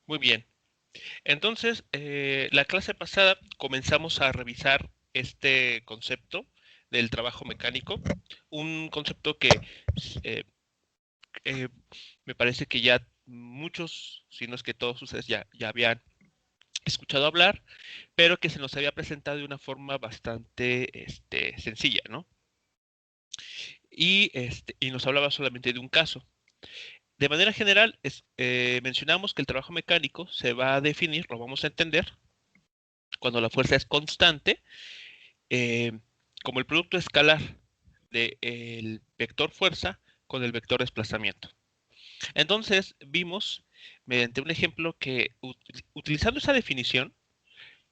Muy bien. Entonces, la clase pasada comenzamos a revisar este concepto del trabajo mecánico, un concepto que eh, eh, me parece que ya muchos, si no es que todos ustedes ya habían escuchado hablar, pero que se nos había presentado de una forma bastante sencilla, ¿no? Y nos hablaba solamente de un caso. De manera general, mencionamos que el trabajo mecánico se va a definir, lo vamos a entender, cuando la fuerza es constante, eh, como el producto escalar del vector fuerza con el vector desplazamiento. Entonces, vimos mediante un ejemplo que utilizando esa definición,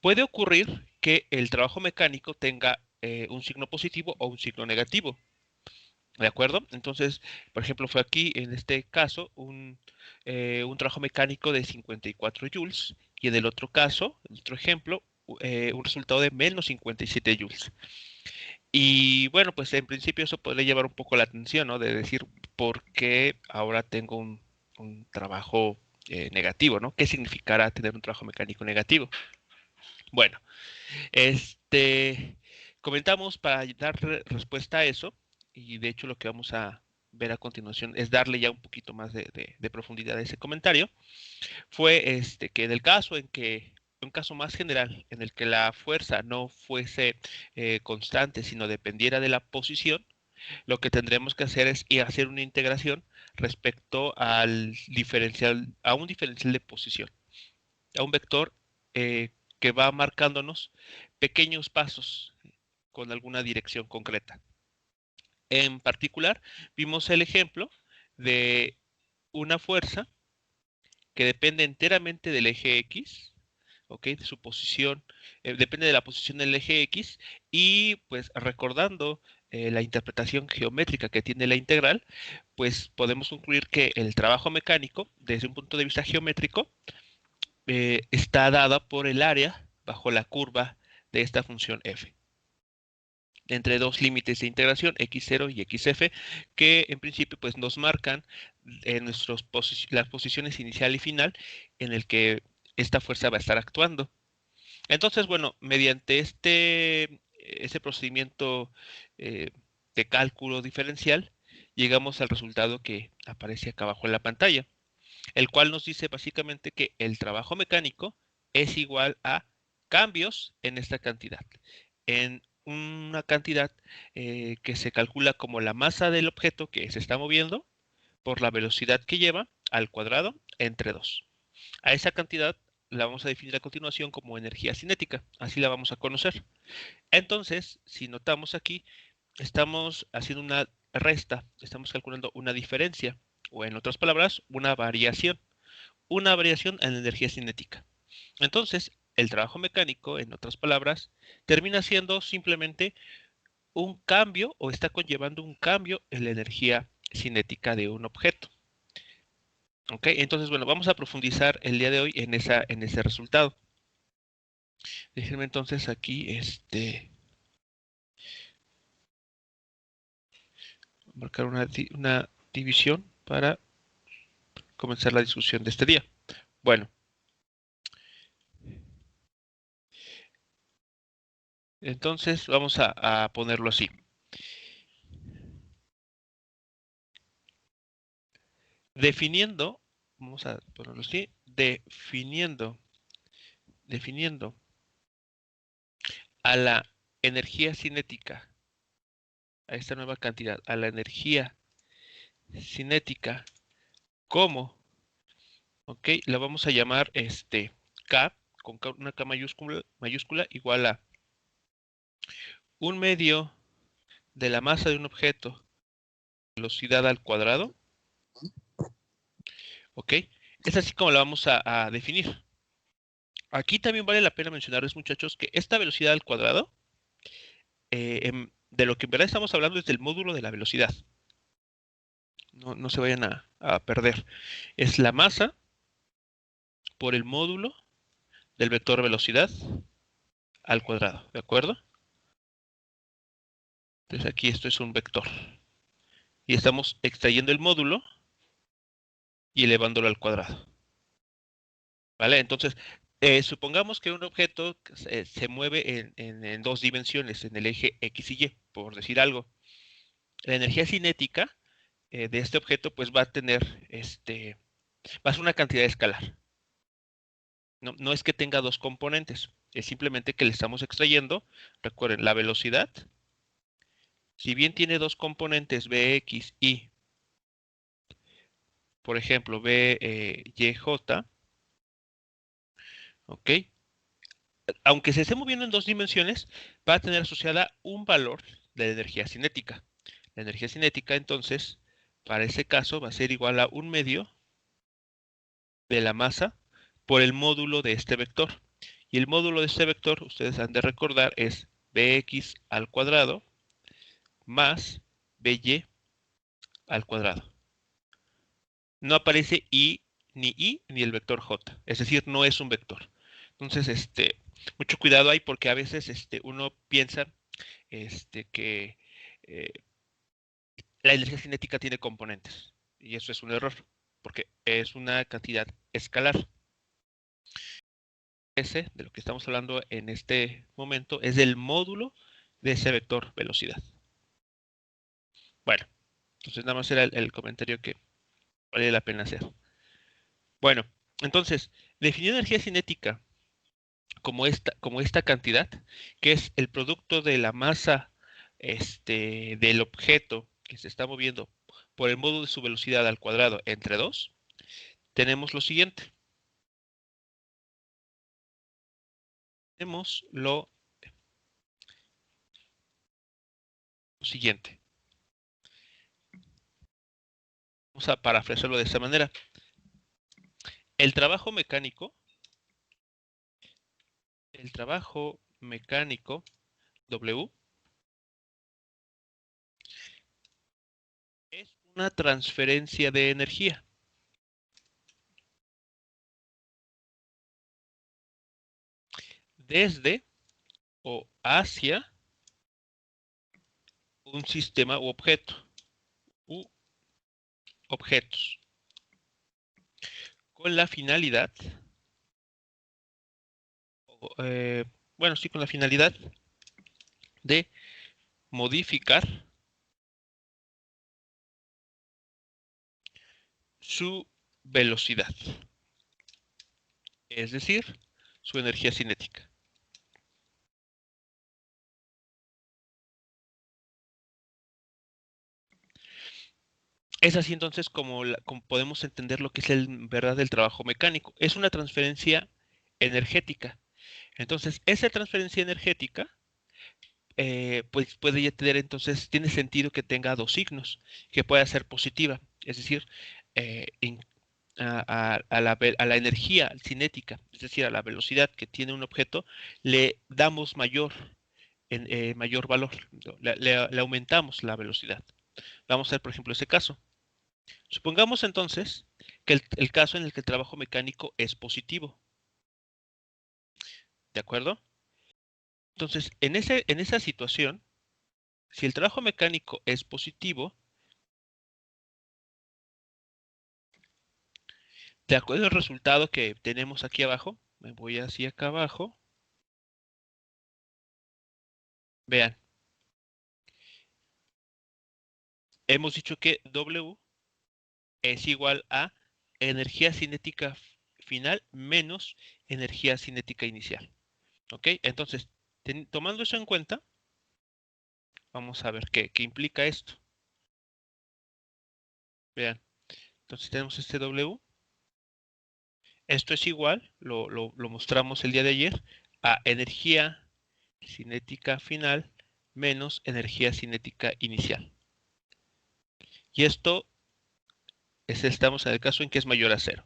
puede ocurrir que el trabajo mecánico tenga un signo positivo o un signo negativo. ¿De acuerdo? Entonces, por ejemplo, fue aquí, en este caso, un trabajo mecánico de 54 joules y en el otro caso, en otro ejemplo, un resultado de menos 57 joules. Y bueno, pues en principio eso podría llevar un poco la atención, ¿no? De decir, ¿por qué ahora tengo un trabajo negativo, ¿no? ¿Qué significará tener un trabajo mecánico negativo? Bueno, este, comentamos para dar respuesta a eso, y de hecho lo que vamos a ver a continuación es darle ya un poquito más de profundidad a ese comentario, fue que en el caso en que, un caso más general, en el que la fuerza no fuese constante, sino dependiera de la posición, lo que tendremos que hacer es ir a hacer una integración respecto al diferencial, a un diferencial de posición, a un vector eh, que va marcándonos pequeños pasos con alguna dirección concreta. En particular, vimos el ejemplo de una fuerza que depende enteramente del eje X, ¿ok? De su posición, depende de la posición del eje X, y pues recordando la interpretación geométrica que tiene la integral, pues podemos concluir que el trabajo mecánico, desde un punto de vista geométrico, está dada por el área bajo la curva de esta función f, entre dos límites de integración, x0 y xf, que en principio pues nos marcan las posiciones inicial y final en el que esta fuerza va a estar actuando. Entonces, bueno, mediante ese procedimiento eh, de cálculo diferencial, llegamos al resultado que aparece acá abajo en la pantalla, el cual nos dice básicamente que el trabajo mecánico es igual a cambios en esta cantidad, en una cantidad que se calcula como la masa del objeto que se está moviendo por la velocidad que lleva al cuadrado entre 2. A esa cantidad la vamos a definir a continuación como energía cinética, así la vamos a conocer. Entonces, si notamos aquí, estamos haciendo una resta, estamos calculando una diferencia, o en otras palabras, una variación en la energía cinética. Entonces, el trabajo mecánico, en otras palabras, termina siendo simplemente un cambio o está conllevando un cambio en la energía cinética de un objeto. ¿Ok? Entonces, bueno, vamos a profundizar el día de hoy en ese resultado. Déjenme entonces aquí marcar una división para comenzar la discusión de este día. Bueno, entonces vamos a ponerlo así. Definiendo, vamos a ponerlo así, definiendo a la energía cinética, a esta nueva cantidad, a la energía cinética como, ok, la vamos a llamar K, con una K mayúscula igual a un medio de la masa de un objeto, velocidad al cuadrado, ok, es así como la vamos a definir. Aquí también vale la pena mencionarles, muchachos, que esta velocidad al cuadrado, de lo que en verdad estamos hablando es del módulo de la velocidad. No se vayan a perder. Es la masa por el módulo del vector velocidad al cuadrado, ¿de acuerdo? Entonces aquí esto es un vector. Y estamos extrayendo el módulo y elevándolo al cuadrado. ¿vale? Entonces, supongamos que un objeto se mueve en dos dimensiones, en el eje X y Y, por decir algo. La energía cinética de este objeto, pues va a tener, va a ser una cantidad escalar. No, no es que tenga dos componentes, es simplemente que le estamos extrayendo, recuerden, la velocidad, si bien tiene dos componentes, Bx y, por ejemplo, Byj, ¿ok? Aunque se esté moviendo en dos dimensiones, va a tener asociada un valor de energía cinética. La energía cinética, entonces, para ese caso, va a ser igual a un medio de la masa por el módulo de este vector. Y el módulo de este vector, ustedes han de recordar, es bx al cuadrado más by al cuadrado. No aparece y ni el vector j, es decir, no es un vector. Entonces, mucho cuidado ahí porque a veces uno piensa que eh, la energía cinética tiene componentes y eso es un error porque es una cantidad escalar. S de lo que estamos hablando en este momento es del módulo de ese vector velocidad. Bueno, entonces nada más era el comentario que vale la pena hacer. Bueno, entonces, definir energía cinética como esta cantidad, que es el producto de la masa del objeto que se está moviendo por el módulo de su velocidad al cuadrado entre 2, tenemos lo siguiente. Tenemos lo siguiente. Vamos a parafrasearlo de esta manera. El trabajo mecánico, W es una transferencia de energía desde o hacia un sistema u objeto u objetos con la finalidad, bueno, sí, con la finalidad de modificar su velocidad, es decir, su energía cinética. Es así entonces como podemos entender lo que es verdad el trabajo mecánico. Es una transferencia energética. Entonces, esa transferencia energética pues puede ya tener entonces, tiene sentido que tenga dos signos, que pueda ser positiva, es decir, in, a la energía cinética, es decir, a la velocidad que tiene un objeto, le damos mayor valor, le aumentamos la velocidad. Vamos a ver, por ejemplo, ese caso. Supongamos entonces que el caso en el que el trabajo mecánico es positivo, ¿de acuerdo? Entonces, en esa situación, si el trabajo mecánico es positivo, de acuerdo al resultado que tenemos aquí abajo, me voy hacia acá abajo, vean, hemos dicho que W es igual a energía cinética final menos energía cinética inicial. ¿Ok? Entonces, tomando eso en cuenta, vamos a ver qué implica esto. Vean, entonces tenemos este W. Esto es igual, lo mostramos el día de ayer, a energía cinética final menos energía cinética inicial. Y esto estamos en el caso en que es mayor a cero.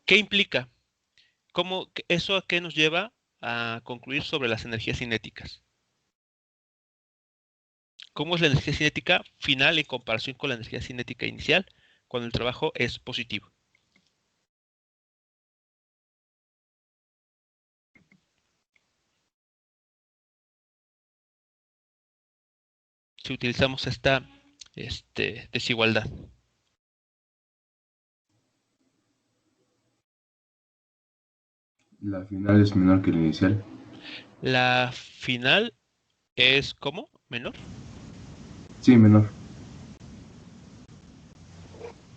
¿Qué implica? ¿Eso a qué nos lleva a concluir sobre las energías cinéticas? ¿Cómo es la energía cinética final en comparación con la energía cinética inicial cuando el trabajo es positivo? Si utilizamos esta desigualdad. La final es menor que la inicial. La final es ¿cómo? ¿Menor? Sí, menor.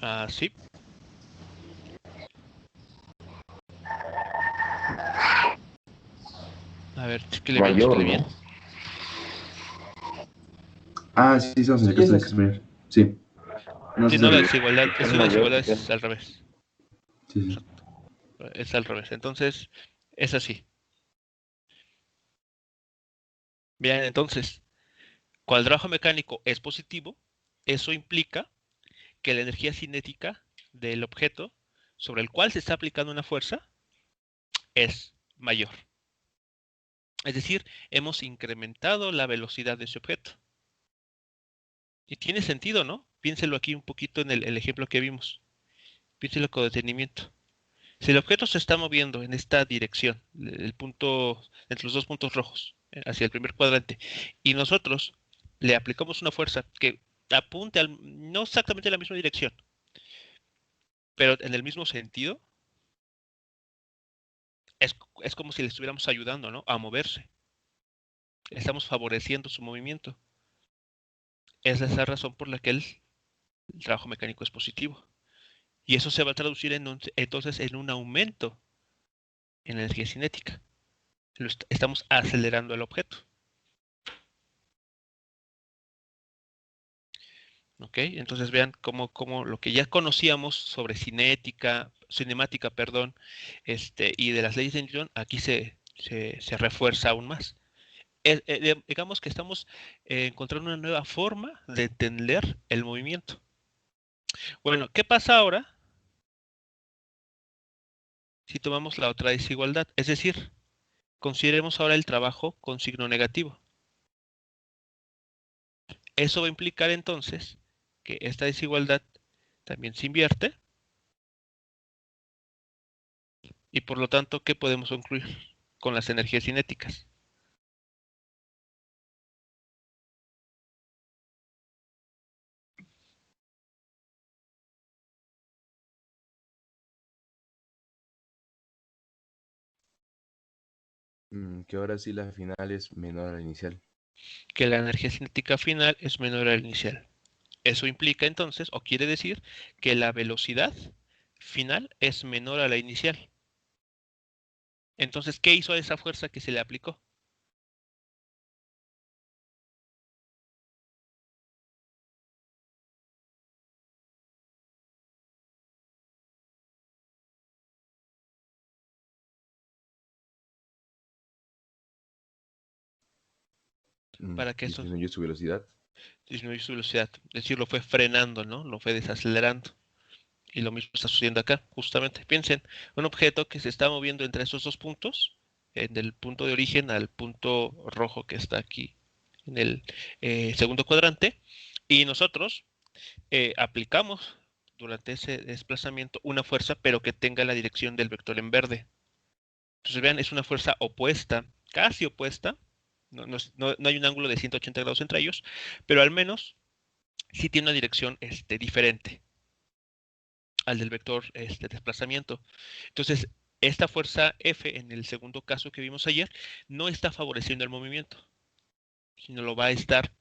Ah, sí. A ver, chéquele Mayor, bien. ¿no? Ah, sí, estamos en el Sí, caso es de que es así. menor. Sí. No, sí Si es al no, la revés. desigualdad, Es una mayor desigualdad que qué. es al revés. Sí, sí. Exacto. Es al revés. Entonces, es así. Bien, entonces, cuando el trabajo mecánico es positivo, eso implica que la energía cinética del objeto sobre el cual se está aplicando una fuerza es mayor. Es decir, hemos incrementado la velocidad de ese objeto. Y tiene sentido, ¿no? Piénselo aquí un poquito en el ejemplo que vimos. Piénselo con detenimiento. Si el objeto se está moviendo en esta dirección, el punto, entre los dos puntos rojos, hacia el primer cuadrante, y nosotros le aplicamos una fuerza que apunte no exactamente en la misma dirección, pero en el mismo sentido, es, es como si le estuviéramos ayudando, ¿no? A moverse. Estamos favoreciendo su movimiento. Esa es la razón por la que el trabajo mecánico es positivo. Y eso se va a traducir entonces en un aumento en la energía cinética. Estamos acelerando el objeto. ¿Ok? Entonces vean cómo lo que ya conocíamos sobre cinemática, perdón, y de las leyes de Newton, aquí se refuerza aún más. Digamos que estamos encontrando una nueva forma de entender el movimiento. Bueno, ¿qué pasa ahora si tomamos la otra desigualdad? Es decir, consideremos ahora el trabajo con signo negativo. Eso va a implicar entonces que esta desigualdad también se invierte y por lo tanto, ¿qué podemos concluir con las energías cinéticas? Que ahora sí la final es menor a la inicial. Que la energía cinética final es menor a la inicial. Eso implica entonces, o quiere decir, que la velocidad final es menor a la inicial. Entonces, ¿qué hizo a esa fuerza que se le aplicó? Para que eso Disminuyó su velocidad. disminuya su velocidad. Es decir, lo fue frenando, ¿no? Lo fue desacelerando. Y lo mismo está sucediendo acá, justamente. Piensen, un objeto que se está moviendo entre esos dos puntos, del punto de origen al punto rojo que está aquí en el segundo cuadrante, y nosotros aplicamos durante ese desplazamiento una fuerza, pero que tenga la dirección del vector en verde. Entonces, vean, es una fuerza opuesta, casi opuesta. No hay un ángulo de 180 grados entre ellos, pero al menos sí tiene una dirección diferente al del vector desplazamiento. Entonces, esta fuerza F en el segundo caso que vimos ayer no está favoreciendo el movimiento, sino lo va a estar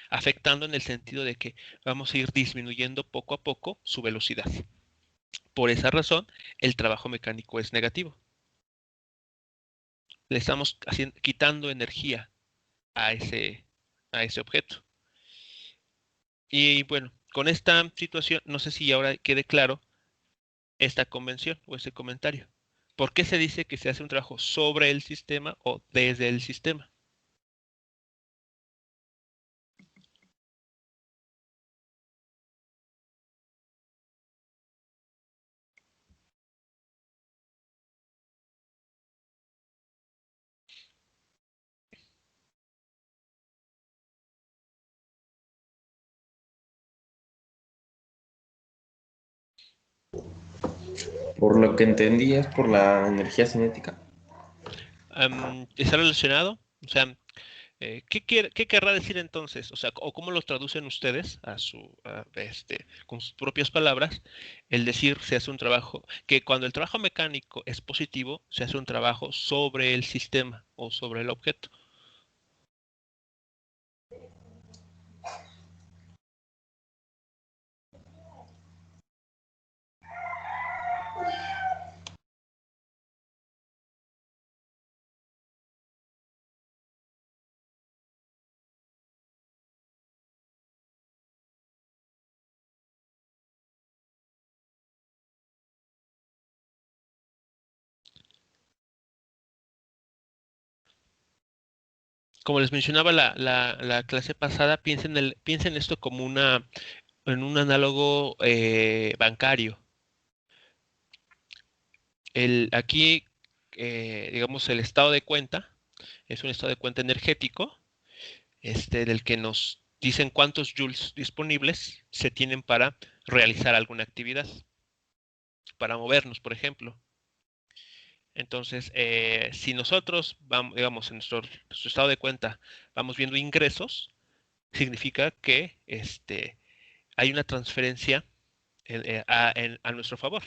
afectando en el sentido de que vamos a ir disminuyendo poco a poco su velocidad. Por esa razón, el trabajo mecánico es negativo. Le estamos quitando energía a ese objeto. Y bueno, con esta situación, no sé si ahora quede claro esta convención o ese comentario. ¿Por qué se dice que se hace un trabajo sobre el sistema o desde el sistema? Por lo que entendí es por la energía cinética. ¿Está relacionado? O sea, ¿Qué querrá decir entonces? O sea, o cómo lo traducen ustedes con sus propias palabras, el decir se hace un trabajo, que cuando el trabajo mecánico es positivo, se hace un trabajo sobre el sistema o sobre el objeto. Como les mencionaba la clase pasada, piensen esto como en un análogo bancario. Aquí, digamos, el estado de cuenta es un estado de cuenta energético, del que nos dicen cuántos joules disponibles se tienen para realizar alguna actividad, para movernos, por ejemplo. Entonces, si nosotros vamos, digamos, en nuestro estado de cuenta vamos viendo ingresos, significa que hay una transferencia a nuestro favor.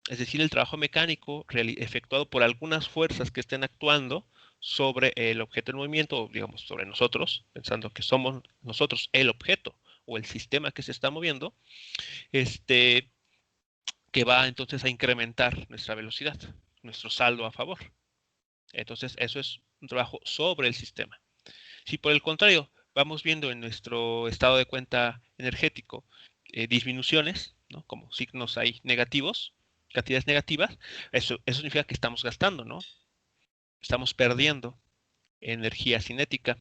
Es decir, el trabajo mecánico efectuado por algunas fuerzas que estén actuando sobre el objeto en movimiento, o digamos, sobre nosotros, pensando que somos nosotros el objeto o el sistema que se está moviendo, que va entonces a incrementar nuestra velocidad, nuestro saldo a favor. Entonces, eso es un trabajo sobre el sistema. Si por el contrario vamos viendo en nuestro estado de cuenta energético disminuciones, ¿no? Como signos ahí negativos, cantidades negativas, eso significa que estamos gastando, ¿no? Estamos perdiendo energía cinética.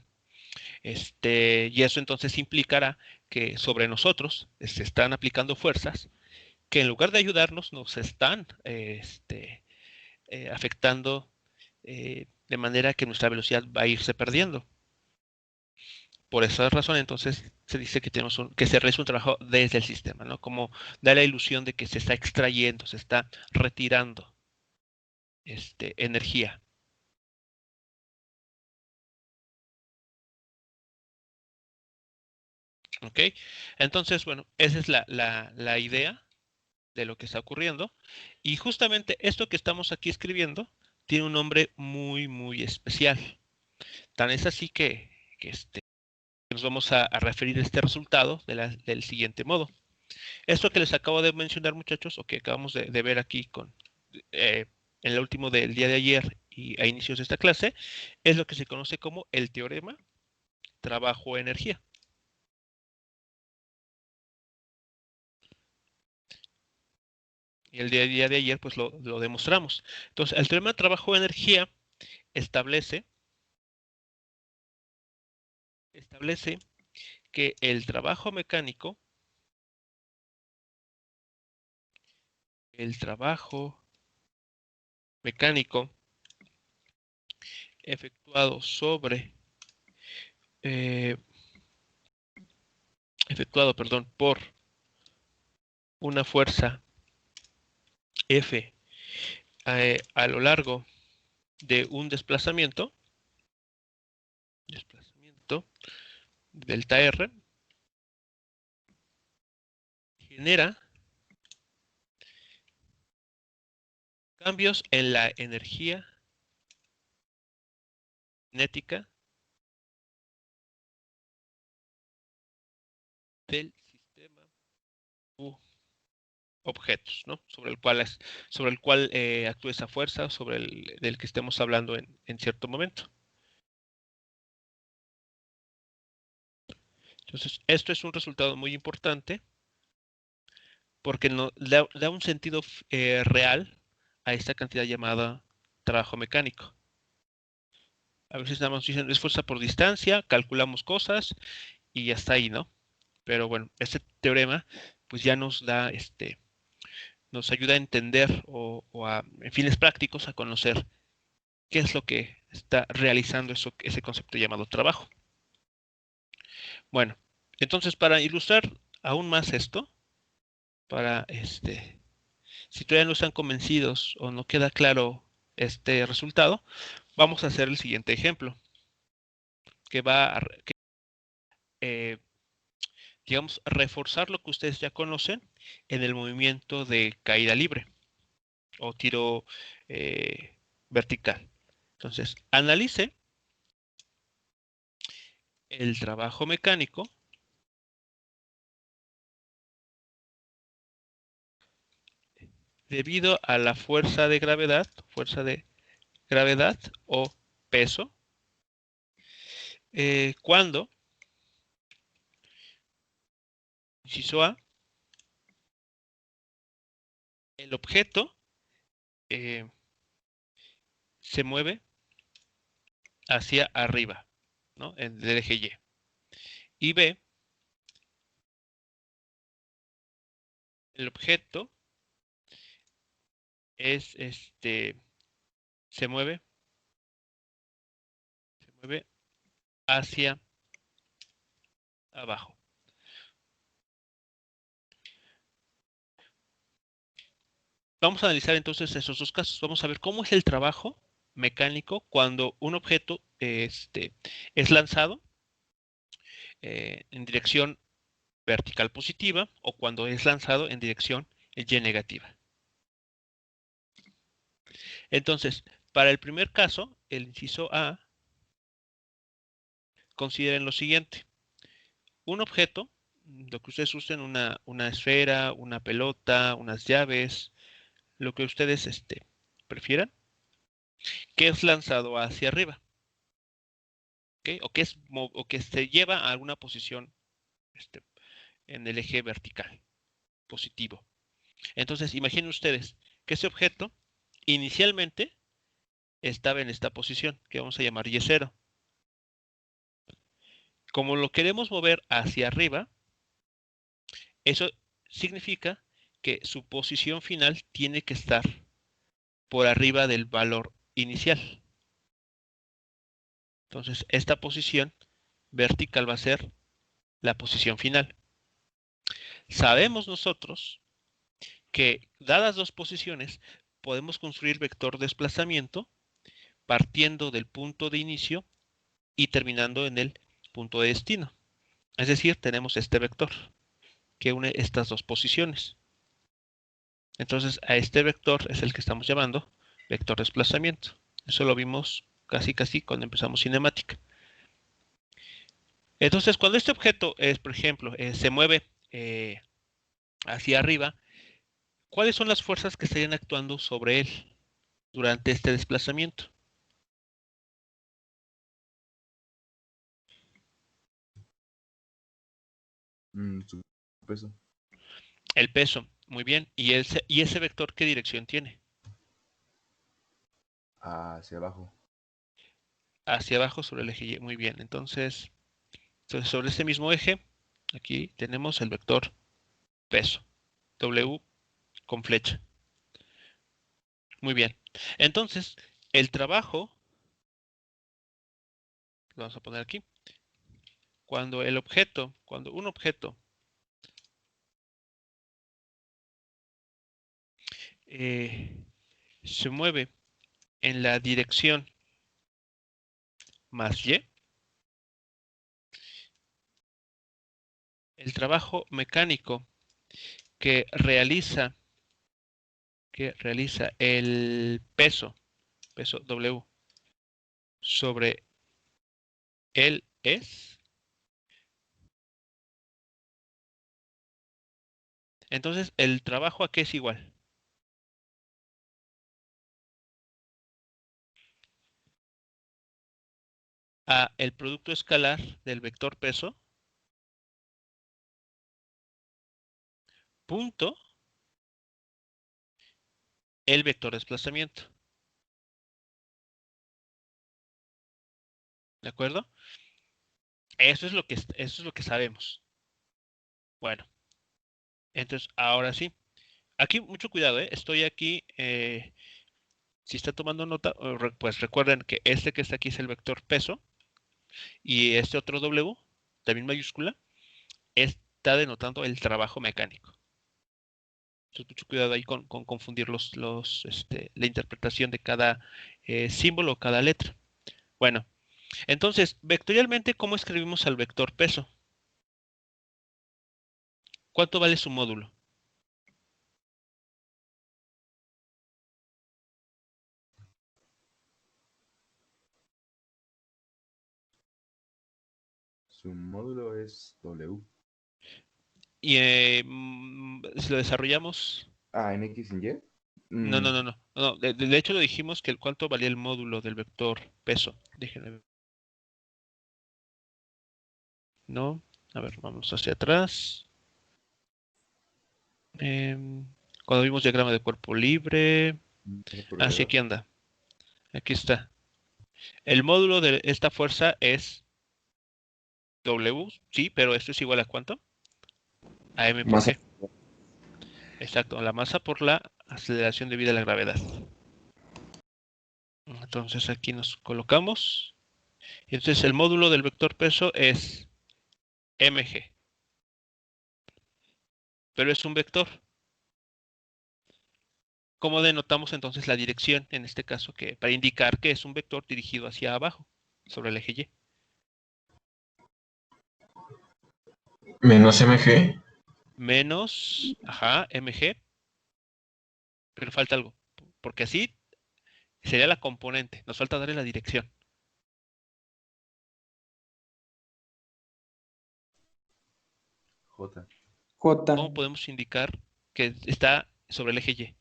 Y eso entonces implicará que sobre nosotros se están aplicando fuerzas que en lugar de ayudarnos nos están afectando de manera que nuestra velocidad va a irse perdiendo. Por esa razón, entonces, se dice que que se realiza un trabajo desde el sistema, ¿no? Como da la ilusión de que se está extrayendo, se está retirando energía. ¿Ok? Entonces, bueno, esa es la idea de lo que está ocurriendo. Y justamente esto que estamos aquí escribiendo tiene un nombre muy, muy especial. Tan es así que nos vamos a referir a este resultado del siguiente modo. Esto que les acabo de mencionar, muchachos, o que acabamos de ver aquí en el último del día de ayer y a inicios de esta clase, es lo que se conoce como el teorema trabajo-energía. Y el día de ayer, pues lo demostramos. Entonces, el teorema trabajo-energía establece que el trabajo mecánico, efectuado eh, por una fuerza F a lo largo de un desplazamiento delta R, genera cambios en la energía cinética del sistema u objetos, ¿no? Sobre el cual actúa esa fuerza, del que estemos hablando en cierto momento. Entonces, esto es un resultado muy importante porque da un sentido real a esta cantidad llamada trabajo mecánico. A veces nada más dicen es fuerza por distancia, calculamos cosas y ya está ahí, ¿no? Pero bueno, este teorema pues ya nos ayuda a entender en fines prácticos a conocer qué es lo que está realizando ese concepto llamado trabajo. Bueno, entonces para ilustrar aún más esto, si todavía no están convencidos o no queda claro este resultado, vamos a hacer el siguiente ejemplo. que va a, digamos, reforzar lo que ustedes ya conocen en el movimiento de caída libre o tiro vertical. Entonces, analice el trabajo mecánico debido a la fuerza de gravedad o peso, cuando, inciso A, el objeto se mueve hacia arriba, ¿no? En el eje Y. Y B, el objeto es se mueve hacia abajo. Vamos a analizar entonces esos dos casos. Vamos a ver cómo es el trabajo mecánico cuando un objeto es lanzado en dirección vertical positiva o cuando es lanzado en dirección Y negativa. Entonces, para el primer caso, el inciso A, consideren lo siguiente. Un objeto, lo que ustedes usen, una esfera, una pelota, unas llaves, lo que ustedes prefieran, que es lanzado hacia arriba, ¿okay? O que se lleva a alguna posición en el eje vertical, positivo. Entonces, imaginen ustedes que ese objeto inicialmente estaba en esta posición, que vamos a llamar Y0. Como lo queremos mover hacia arriba, eso significa que su posición final tiene que estar por arriba del valor inicial. Entonces, esta posición vertical va a ser la posición final. Sabemos nosotros que, dadas dos posiciones, podemos construir vector desplazamiento partiendo del punto de inicio y terminando en el punto de destino. Es decir, tenemos este vector que une estas dos posiciones. Entonces, a este vector es el que estamos llamando vector desplazamiento. Eso lo vimos casi cuando empezamos cinemática. Entonces, cuando este objeto, por ejemplo, se mueve hacia arriba, ¿cuáles son las fuerzas que estarían actuando sobre él durante este desplazamiento? Su peso. El peso, muy bien. ¿Y ese vector qué dirección tiene? Hacia abajo. Hacia abajo sobre el eje Y, muy bien. Entonces, sobre este mismo eje, aquí tenemos el vector peso, W con flecha. Muy bien. Entonces, el trabajo, lo vamos a poner aquí, cuando un objeto se mueve en la dirección más Y, el trabajo mecánico que realiza el peso W sobre él es. Entonces, el trabajo ¿a qué es igual? A el producto escalar del vector peso punto el vector desplazamiento. ¿De acuerdo? Eso es lo que sabemos. Bueno, entonces ahora sí. Aquí mucho cuidado, ¿eh? Estoy aquí. Si está tomando nota, pues recuerden que este que está aquí es el vector peso y este otro W, también mayúscula, está denotando el trabajo mecánico. Entonces, mucho cuidado ahí con confundir la interpretación de cada símbolo o cada letra. Bueno, Entonces, vectorialmente, ¿cómo escribimos al vector peso? ¿Cuánto vale su módulo? Su módulo es W. Y si lo desarrollamos... Ah, en X y Y. No, no, Mm, no, no. No, de hecho, lo dijimos que cuánto valía el módulo del vector peso. Déjenme ver. No. A ver, vamos hacia atrás. Em, Cuando vimos diagrama de cuerpo libre. masa por Ah, sí, gravedad. aquí anda. Aquí está. El módulo de esta fuerza es W, sí, pero esto es igual a ¿cuánto? A M por Masa. G. Exacto, la masa por la aceleración debida a la gravedad. Entonces aquí nos colocamos. Y entonces el módulo del vector peso es mg, pero es un vector. ¿Cómo denotamos entonces la dirección? En este caso, que para indicar que es un vector dirigido hacia abajo, sobre el eje Y. Menos mg. Menos, ajá, mg, pero falta algo. Porque así sería la componente. Nos falta darle la dirección. J. ¿Cómo J. podemos indicar que está sobre el eje Y?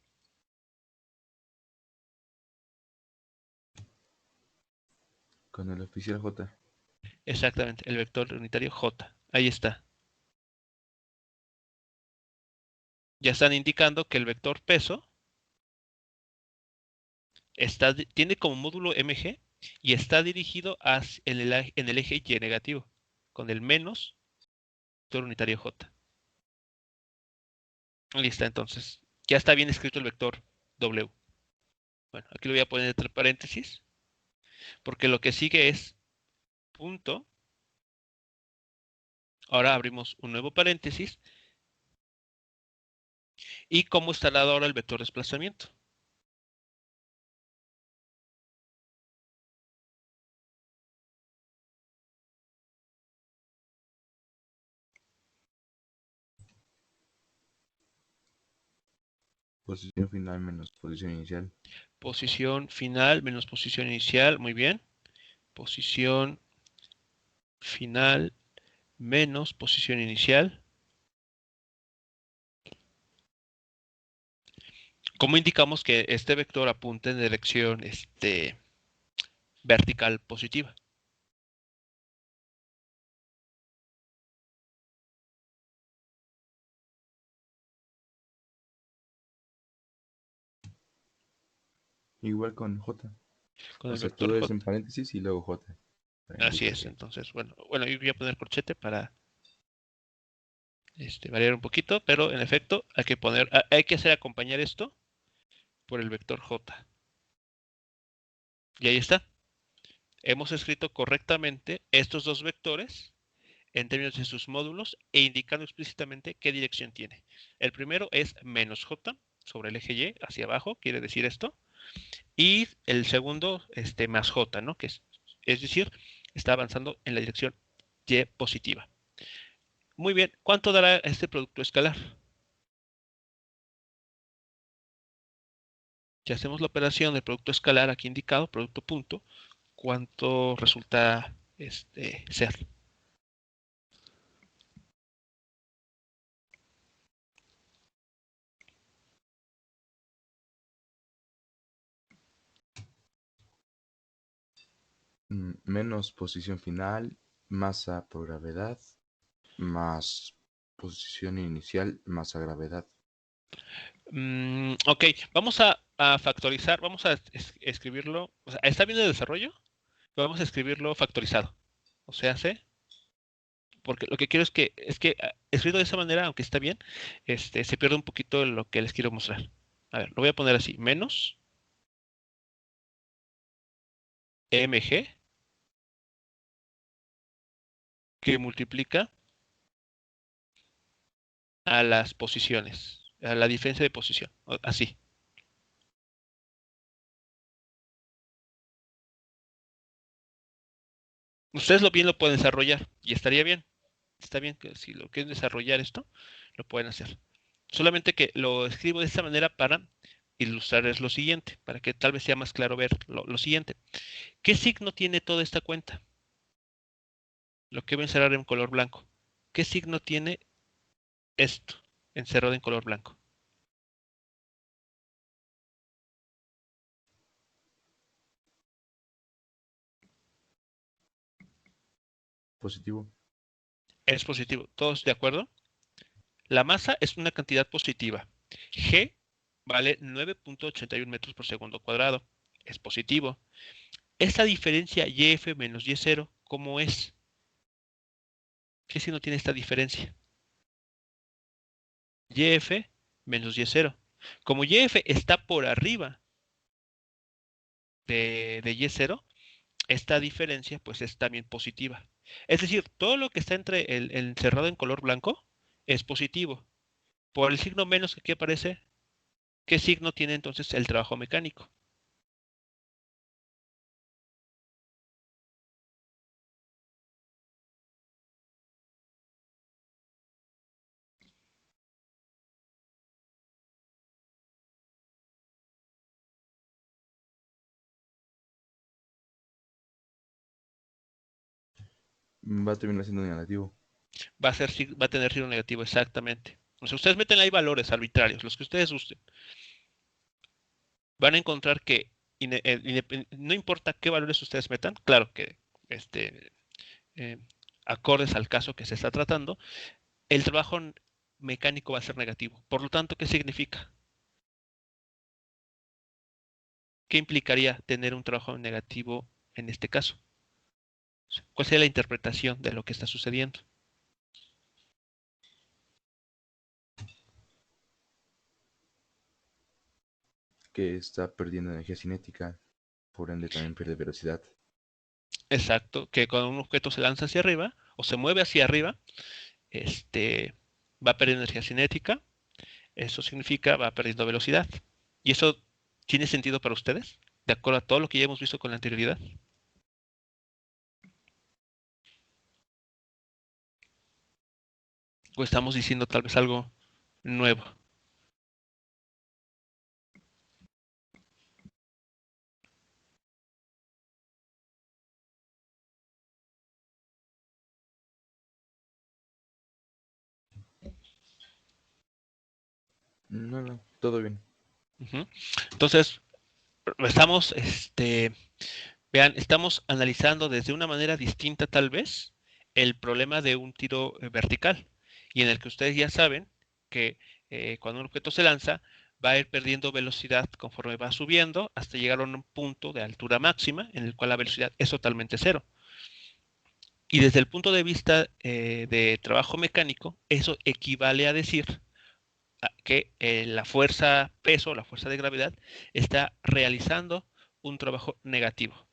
Con el oficial J. Exactamente, el vector unitario J. Ahí está. Ya están indicando que el vector peso tiene como módulo mg y está dirigido en el eje Y negativo, con el menos vector unitario J. Ahí está, entonces. Ya está bien escrito el vector W. Bueno, aquí lo voy a poner entre paréntesis, porque lo que sigue es punto. Ahora abrimos un nuevo paréntesis. ¿Y cómo estará ahora el vector desplazamiento? Posición final menos posición inicial. Posición final menos posición inicial. Muy bien. Posición final menos posición inicial. ¿Cómo indicamos que este vector apunta en dirección vertical positiva? Igual con J. Con O el sea, vector todo es J. en paréntesis y luego J. Para Así indicar es, que. entonces, bueno, yo voy a poner corchete para variar un poquito, pero en efecto hay que hacer acompañar esto por el vector J. Y ahí está. Hemos escrito correctamente estos dos vectores en términos de sus módulos e indicando explícitamente qué dirección tiene. El primero es menos J sobre el eje Y hacia abajo, quiere decir esto. Y el segundo, más J, ¿no? Es decir, está avanzando en la dirección Y positiva. Muy bien, ¿cuánto dará este producto escalar? Si hacemos la operación del producto escalar aquí indicado, producto punto, ¿cuánto resulta ser? Menos posición final, masa por gravedad, más posición inicial, masa gravedad. Ok, vamos a factorizar, vamos a escribirlo, o sea, ¿está bien el desarrollo? Vamos a escribirlo factorizado. O sea, ¿sí? Porque lo que quiero es que escrito de esa manera, aunque está bien, se pierde un poquito lo que les quiero mostrar. A ver, lo voy a poner así, menos mg que multiplica a las posiciones, a la diferencia de posición, así. Ustedes bien lo pueden desarrollar y estaría bien. Está bien que si lo quieren desarrollar esto, lo pueden hacer. Solamente que lo escribo de esta manera para ilustrarles lo siguiente, para que tal vez sea más claro ver lo siguiente. ¿Qué signo tiene toda esta cuenta? Lo que voy a encerrar en color blanco. ¿Qué signo tiene esto encerrado en color blanco? Positivo. Es positivo. ¿Todos de acuerdo? La masa es una cantidad positiva. G vale 9.81 metros por segundo cuadrado. Es positivo. Esta diferencia YF menos Y0, ¿cómo es? ¿Qué signo tiene esta diferencia? YF menos Y0. Como YF está por arriba de Y0, esta diferencia pues es también positiva. Es decir, todo lo que está entre el encerrado en color blanco es positivo. Por el signo menos que aquí aparece, ¿qué signo tiene entonces el trabajo mecánico? Va a terminar siendo negativo. Va a tener signo negativo, exactamente. O sea, ustedes meten ahí valores arbitrarios, los que ustedes gusten. Van a encontrar que no importa qué valores ustedes metan, claro que este, eh, acordes al caso que se está tratando, el trabajo mecánico va a ser negativo. Por lo tanto, ¿qué significa? ¿Qué implicaría tener un trabajo negativo en este caso? ¿Cuál sería la interpretación de lo que está sucediendo? Que está perdiendo energía cinética, por ende también pierde velocidad. Exacto, que cuando un objeto se lanza hacia arriba o se mueve hacia arriba, va a perder energía cinética. Eso significa va perdiendo velocidad. ¿Y eso tiene sentido para ustedes? ¿De acuerdo a todo lo que ya hemos visto con la anterioridad? ¿O estamos diciendo tal vez algo nuevo? No, no, todo bien. Ujú. Entonces, estamos, vean, estamos analizando desde una manera distinta tal vez el problema de un tiro vertical y en el que ustedes ya saben que cuando un objeto se lanza va a ir perdiendo velocidad conforme va subiendo hasta llegar a un punto de altura máxima en el cual la velocidad es totalmente cero. Y desde el punto de vista de trabajo mecánico, eso equivale a decir que la fuerza peso, la fuerza de gravedad, está realizando un trabajo negativo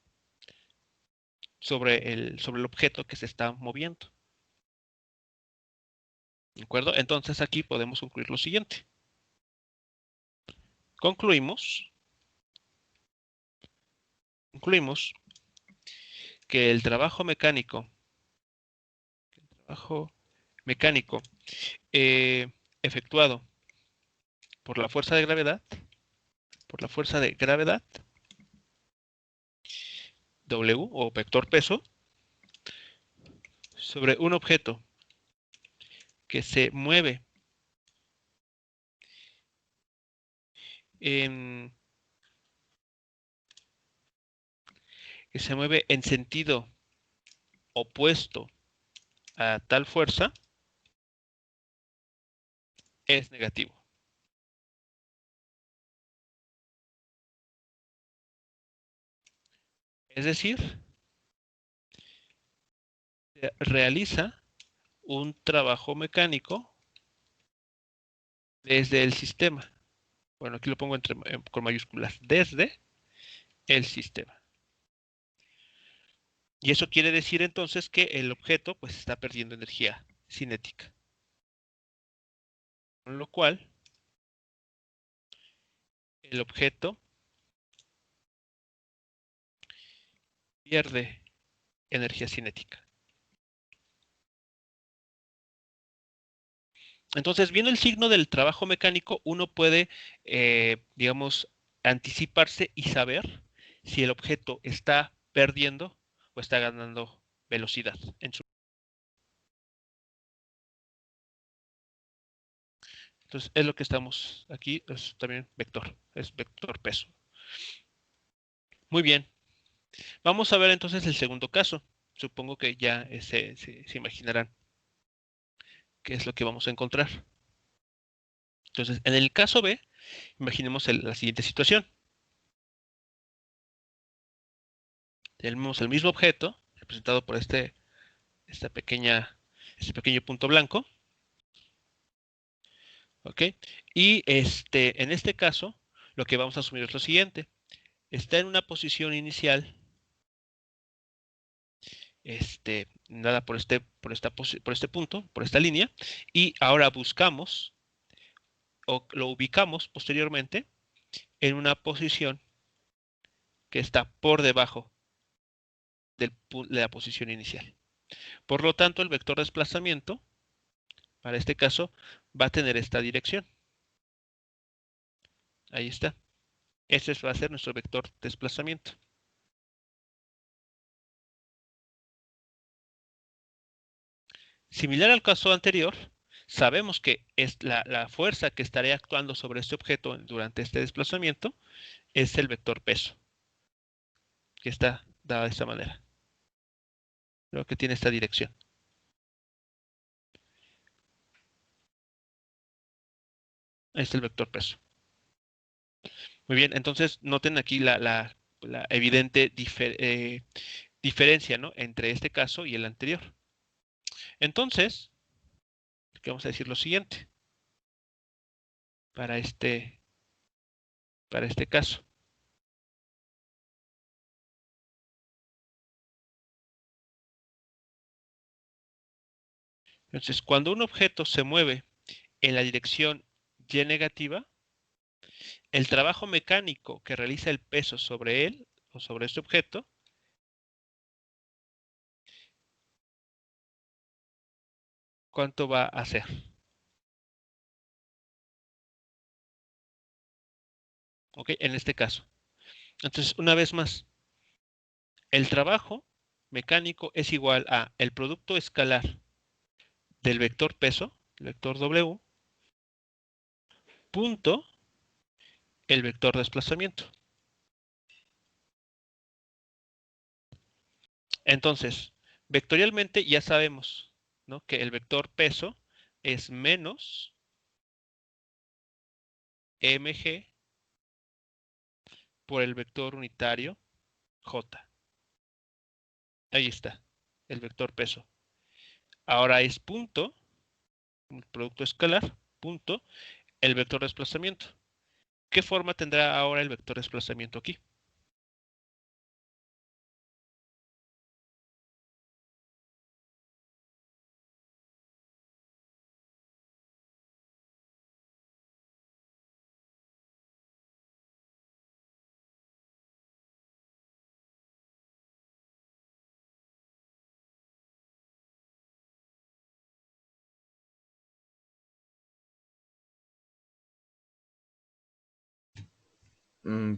sobre el objeto que se está moviendo. ¿De acuerdo? Entonces aquí podemos concluir lo siguiente. Concluimos que el trabajo mecánico efectuado por la fuerza de gravedad, W o vector peso, sobre un objeto que se mueve en, sentido opuesto a tal fuerza, es negativo. Es decir, se realiza un trabajo mecánico desde el sistema. Bueno, aquí lo pongo con mayúsculas, desde el sistema. Y eso quiere decir entonces que el objeto pues está perdiendo energía cinética. Con lo cual, el objeto pierde energía cinética. Entonces, viendo el signo del trabajo mecánico, uno puede, digamos, anticiparse y saber si el objeto está perdiendo o está ganando velocidad en su. Entonces, es lo que estamos aquí, es también vector, es vector peso. Muy bien. Vamos a ver entonces el segundo caso. Supongo que ya se imaginarán qué es lo que vamos a encontrar. Entonces, en el caso B, imaginemos la siguiente situación. Tenemos el mismo objeto, representado por este pequeño punto blanco. ¿Ok? Y en este caso, lo que vamos a asumir es lo siguiente. Está en una posición inicial, nada por este punto, por esta línea, y ahora buscamos o lo ubicamos posteriormente en una posición que está por debajo de la posición inicial. Por lo tanto, el vector de desplazamiento, para este caso, va a tener esta dirección. Ahí está. Ese va a ser nuestro vector de desplazamiento. Similar al caso anterior, sabemos que es la fuerza que estaría actuando sobre este objeto durante este desplazamiento es el vector peso, que está dada de esta manera. Creo que tiene esta dirección. Ahí está el vector peso. Muy bien, entonces noten aquí la evidente diferencia, ¿no?, entre este caso y el anterior. Entonces, vamos a decir lo siguiente para este caso. Entonces, cuando un objeto se mueve en la dirección y negativa, el trabajo mecánico que realiza el peso sobre él o sobre este objeto ¿cuánto va a ser? ¿Ok? En este caso. Entonces, una vez más, el trabajo mecánico es igual a el producto escalar del vector peso, el vector W, punto el vector desplazamiento. Entonces, vectorialmente ya sabemos, ¿no?, que el vector peso es menos mg por el vector unitario j. Ahí está, el vector peso. Ahora es punto, el producto escalar, punto, el vector desplazamiento. ¿Qué forma tendrá ahora el vector desplazamiento aquí?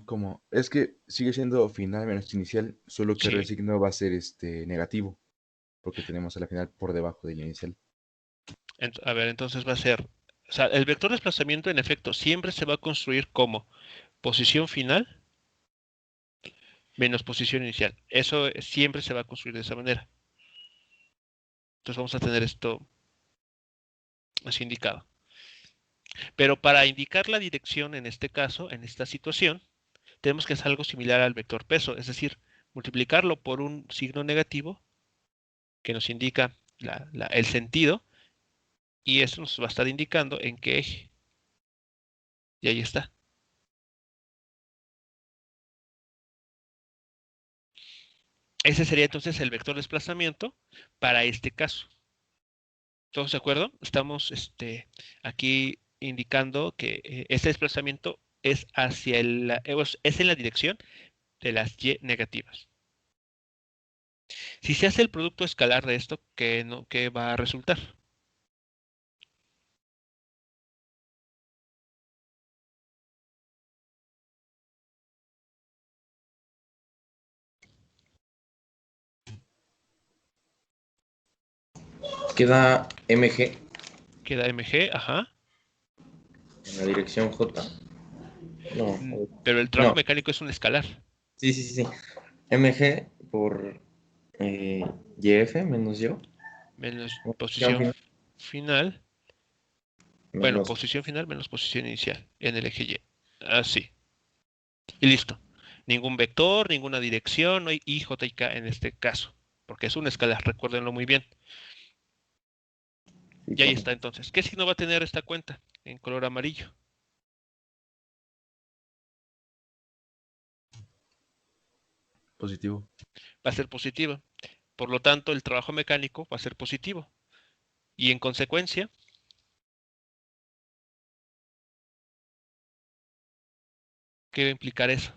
¿Cómo? Es que sigue siendo final menos inicial, solo que el Sí. signo va a ser negativo, porque tenemos a la final por debajo del inicial. A ver, entonces va a ser, o sea, el vector desplazamiento en efecto siempre se va a construir como posición final menos posición inicial. Eso siempre se va a construir de esa manera. Entonces vamos a tener esto así indicado. Pero para indicar la dirección en este caso, en esta situación, tenemos que hacer algo similar al vector peso, es decir, multiplicarlo por un signo negativo que nos indica el sentido, y eso nos va a estar indicando en qué eje. Y ahí está. Ese sería entonces el vector desplazamiento para este caso. ¿Todos de acuerdo? Estamos aquí indicando que este desplazamiento es hacia es en la dirección de las y negativas. Si se hace el producto escalar de esto, ¿qué va a resultar? Queda mg Queda mg, ajá. en la dirección j. No, Pero el trabajo no. mecánico es un escalar. Sí, sí, sí. mg por yf menos yo. Menos Posición posición final final. Bueno, menos. posición final menos posición inicial en el eje Y. Así. Y listo. Ningún vector, ninguna dirección, no hay I, J y K en este caso. Porque es un escalar, recuérdenlo muy bien. Sí, Y ahí profe. está entonces. ¿Qué signo va a tener esta cuenta? En color amarillo. Positivo. Va a ser positiva. Por lo tanto, el trabajo mecánico va a ser positivo. Y en consecuencia, ¿qué va a implicar eso?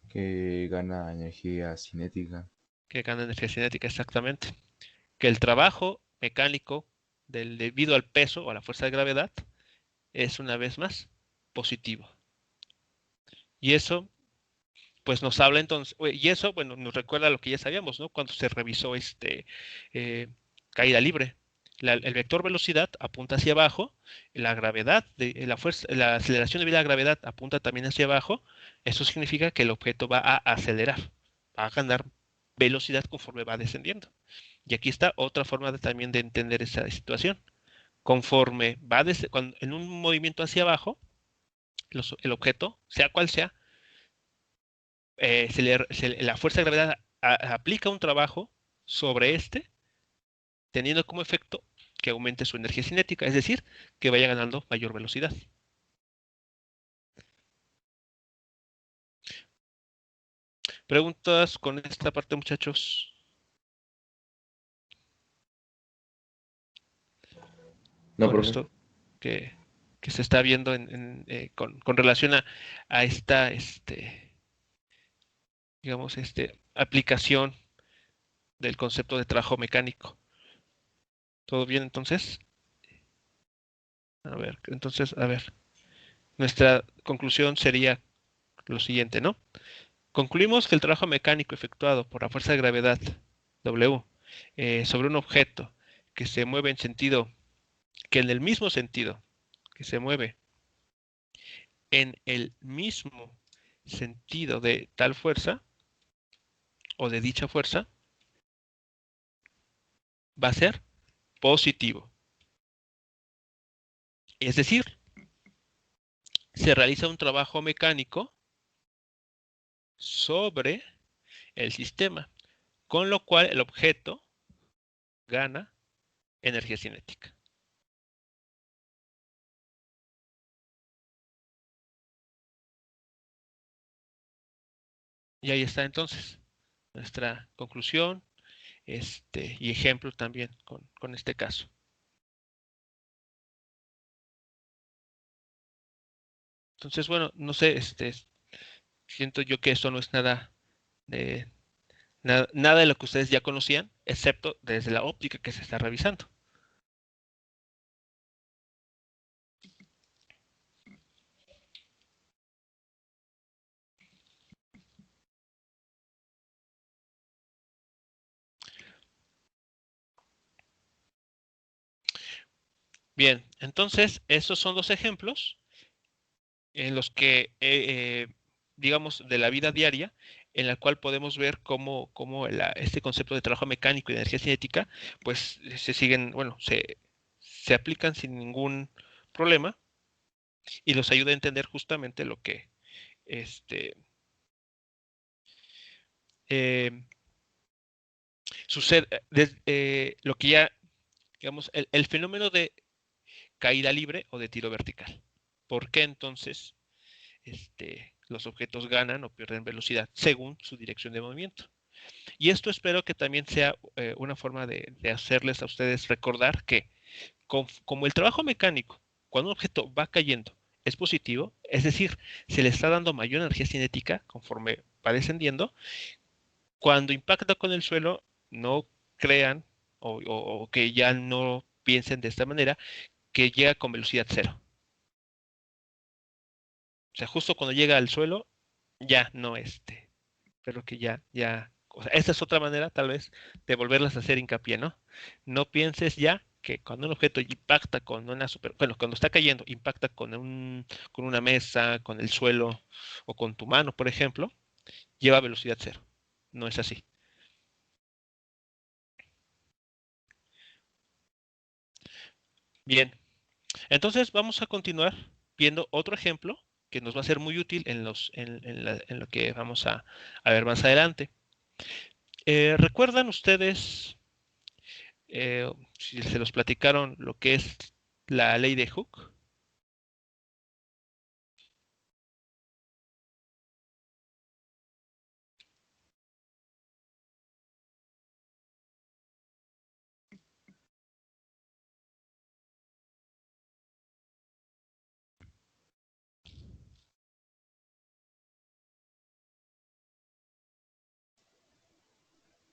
Que gana energía cinética. Que gana energía cinética exactamente. Que el trabajo mecánico debido al peso o a la fuerza de gravedad es una vez más positivo. Y eso, pues nos habla entonces, y eso, bueno, nos recuerda lo que ya sabíamos, ¿no? Cuando se revisó eh, caída libre. El vector velocidad apunta hacia abajo, la gravedad, la fuerza, la aceleración debido a la gravedad apunta también hacia abajo. Eso significa que el objeto va a acelerar, va a ganar velocidad conforme va descendiendo. Y aquí está otra forma también de entender esa situación. Conforme va en un movimiento hacia abajo, el objeto, sea cual sea, la fuerza de gravedad aplica un trabajo sobre teniendo como efecto que aumente su energía cinética, es decir, que vaya ganando mayor velocidad. ¿Preguntas con esta parte, muchachos? No, Con profe. esto que, que se está viendo con relación a esta, digamos, aplicación del concepto de trabajo mecánico. ¿Todo bien entonces? A ver, nuestra conclusión sería lo siguiente, ¿no? Concluimos que el trabajo mecánico efectuado por la fuerza de gravedad W sobre un objeto que se mueve que en el mismo sentido, que se mueve en el mismo sentido de tal fuerza o de dicha fuerza, va a ser positivo. Es decir, se realiza un trabajo mecánico sobre el sistema, con lo cual el objeto gana energía cinética. Y ahí está entonces nuestra conclusión y ejemplo también con este caso. Entonces, bueno, no sé, siento yo que esto no es de, nada de lo que ustedes ya conocían, excepto desde la óptica que se está revisando. Bien, entonces, estos son dos ejemplos en los que, digamos, de la vida diaria, en la cual podemos ver cómo este concepto de trabajo mecánico y de energía cinética, pues se siguen, bueno, se aplican sin ningún problema y los ayuda a entender justamente lo que eh, sucede, lo que ya, digamos, el fenómeno de caída libre o de tiro vertical. ¿Por qué entonces los objetos ganan o pierden velocidad según su dirección de movimiento? Y esto espero que también sea una forma de hacerles a ustedes recordar que como el trabajo mecánico, cuando un objeto va cayendo, es positivo, Es decir, se le está dando mayor energía cinética conforme va descendiendo. Cuando impacta con el suelo, no crean o que ya no piensen de esta manera, que llega con velocidad cero. O sea, justo cuando llega al suelo, ya no pero que o sea, esta es otra manera, tal vez, de volverlas a hacer hincapié, ¿no? No pienses ya que cuando un objeto impacta con bueno, cuando está cayendo, impacta con una mesa, con el suelo o con tu mano, por ejemplo, lleva velocidad cero. No es así. Bien, entonces vamos a continuar viendo otro ejemplo que nos va a ser muy útil en lo que vamos a ver más adelante. ¿Recuerdan ustedes, si se los platicaron, lo que es la ley de Hooke?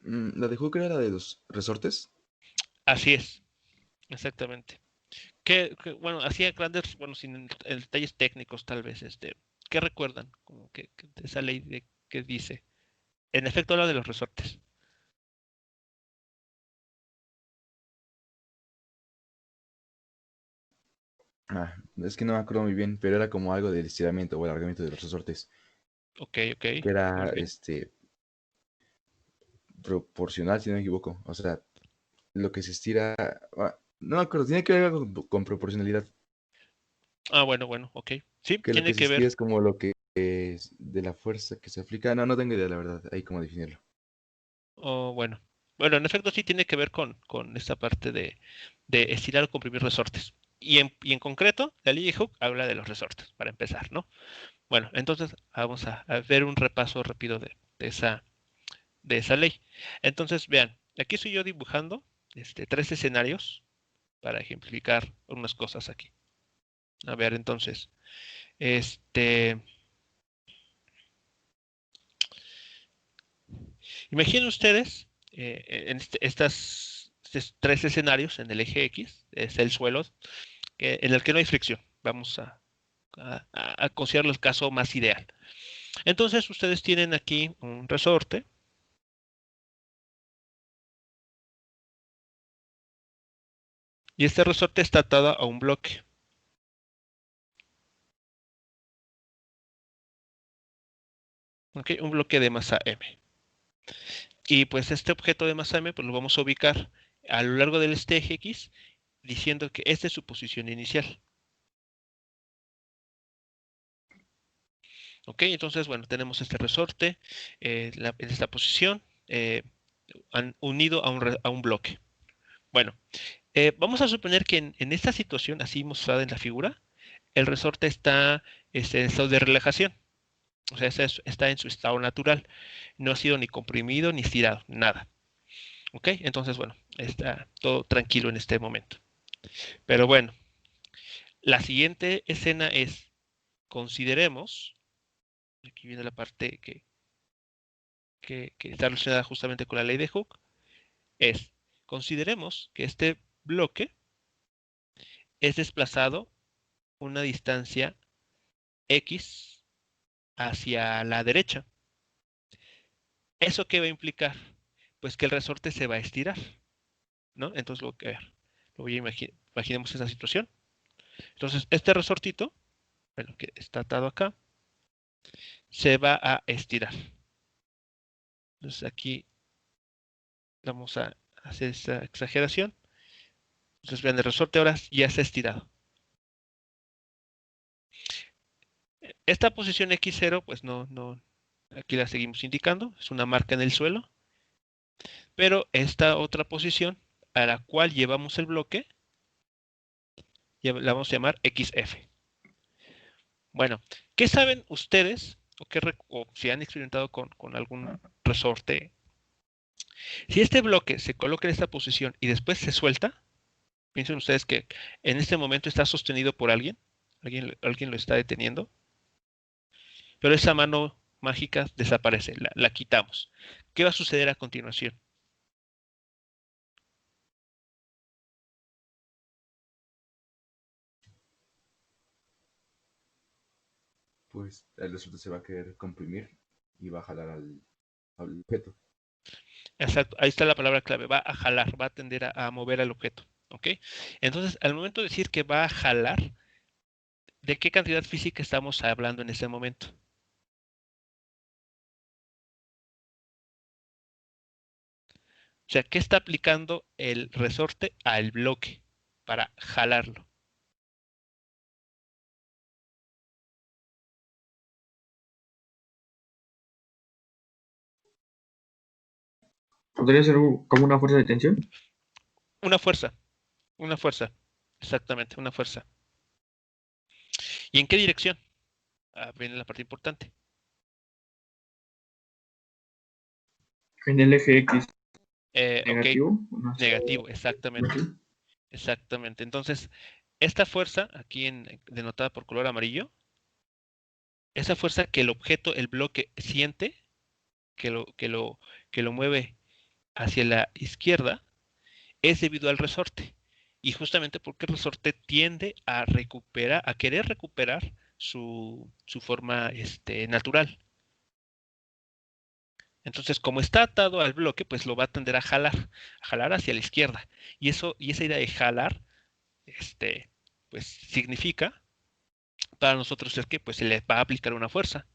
La de Hooker era la de los resortes. Así es, exactamente. Bueno, hacía grandes, bueno, sin detalles técnicos tal vez, ¿qué recuerdan? Como que de esa ley que dice. En efecto, habla de los resortes. Es que no me acuerdo muy bien, pero era como algo del estiramiento o alargamiento de los resortes, Ok, que muy era bien. proporcional, si no me equivoco. O sea, lo que se estira. No me acuerdo, tiene que ver algo con proporcionalidad. Ah, bueno, ok. Sí, Que lo tiene que se que estira ver. es como lo que es de la fuerza que se aplica. No, no tengo idea, la verdad. Ahí cómo definirlo. Oh, bueno. Bueno, en efecto sí tiene que ver con esta parte de estirar o comprimir resortes. Y en concreto, la ley de Hooke habla de los resortes, para empezar, ¿no? Bueno, entonces vamos a ver un repaso rápido de esa ley. Entonces, vean, aquí estoy yo dibujando 3 escenarios para ejemplificar unas cosas aquí. A ver, entonces, este, imaginen ustedes en estos 3 escenarios en el eje X, es el suelo, en el que no hay fricción. Vamos a considerarlo el caso más ideal. Entonces, ustedes tienen aquí un resorte. Y este resorte está atado a un bloque. ¿Ok? Un bloque de masa M. Y pues este objeto de masa M pues lo vamos a ubicar a lo largo del eje X, diciendo que esta es su posición inicial. ¿Ok? Entonces, bueno, tenemos este resorte en esta posición unido a un bloque. Bueno, vamos a suponer que en esta situación, así mostrada en la figura, el resorte está en estado de relajación. O sea, está en su estado natural. No ha sido ni comprimido ni estirado, nada. ¿Ok? Entonces, bueno, está todo tranquilo en este momento. Pero bueno, la siguiente escena es, consideremos, aquí viene la parte que está relacionada justamente con la ley de Hooke, es, consideremos que este bloque es desplazado una distancia X hacia la derecha. ¿Eso qué va a implicar? Pues que el resorte se va a estirar, ¿no? Entonces, lo voy a imaginemos esa situación. Entonces, este resortito, bueno, que está atado acá, se va a estirar. Entonces, aquí vamos a hacer esta exageración. Entonces, vean, el resorte ahora ya está estirado. Esta posición X0, pues no, aquí la seguimos indicando, es una marca en el suelo. Pero esta otra posición a la cual llevamos el bloque, la vamos a llamar XF. Bueno, ¿qué saben ustedes o si han experimentado con algún resorte? Si este bloque se coloca en esta posición y después se suelta, piensen ustedes que en este momento está sostenido por alguien lo está deteniendo. pero esa mano mágica desaparece, la quitamos. ¿Qué va a suceder a continuación? Pues el resorte se va a querer comprimir y va a jalar al objeto. Exacto, ahí está la palabra clave, va a jalar, va a tender a mover al objeto. ¿Ok? Entonces, al momento de decir que va a jalar, ¿de qué cantidad física estamos hablando en ese momento? O sea, ¿qué está aplicando el resorte al bloque para jalarlo? ¿Podría ser como una fuerza de tensión? Una fuerza, una fuerza, exactamente, una fuerza. ¿Y en qué dirección? Viene la parte importante. En el eje X Ok, negativo. No sé. negativo, exactamente, exactamente. Entonces, esta fuerza, aquí denotada por color amarillo, esa fuerza que el objeto, el bloque, siente, que lo mueve hacia la izquierda, es debido al resorte. Y justamente porque el resorte tiende a querer recuperar su forma natural. Entonces, como está atado al bloque, pues lo va a tender a jalar hacia la izquierda. Y esa idea de jalar, pues significa para nosotros es que pues se le va a aplicar una fuerza.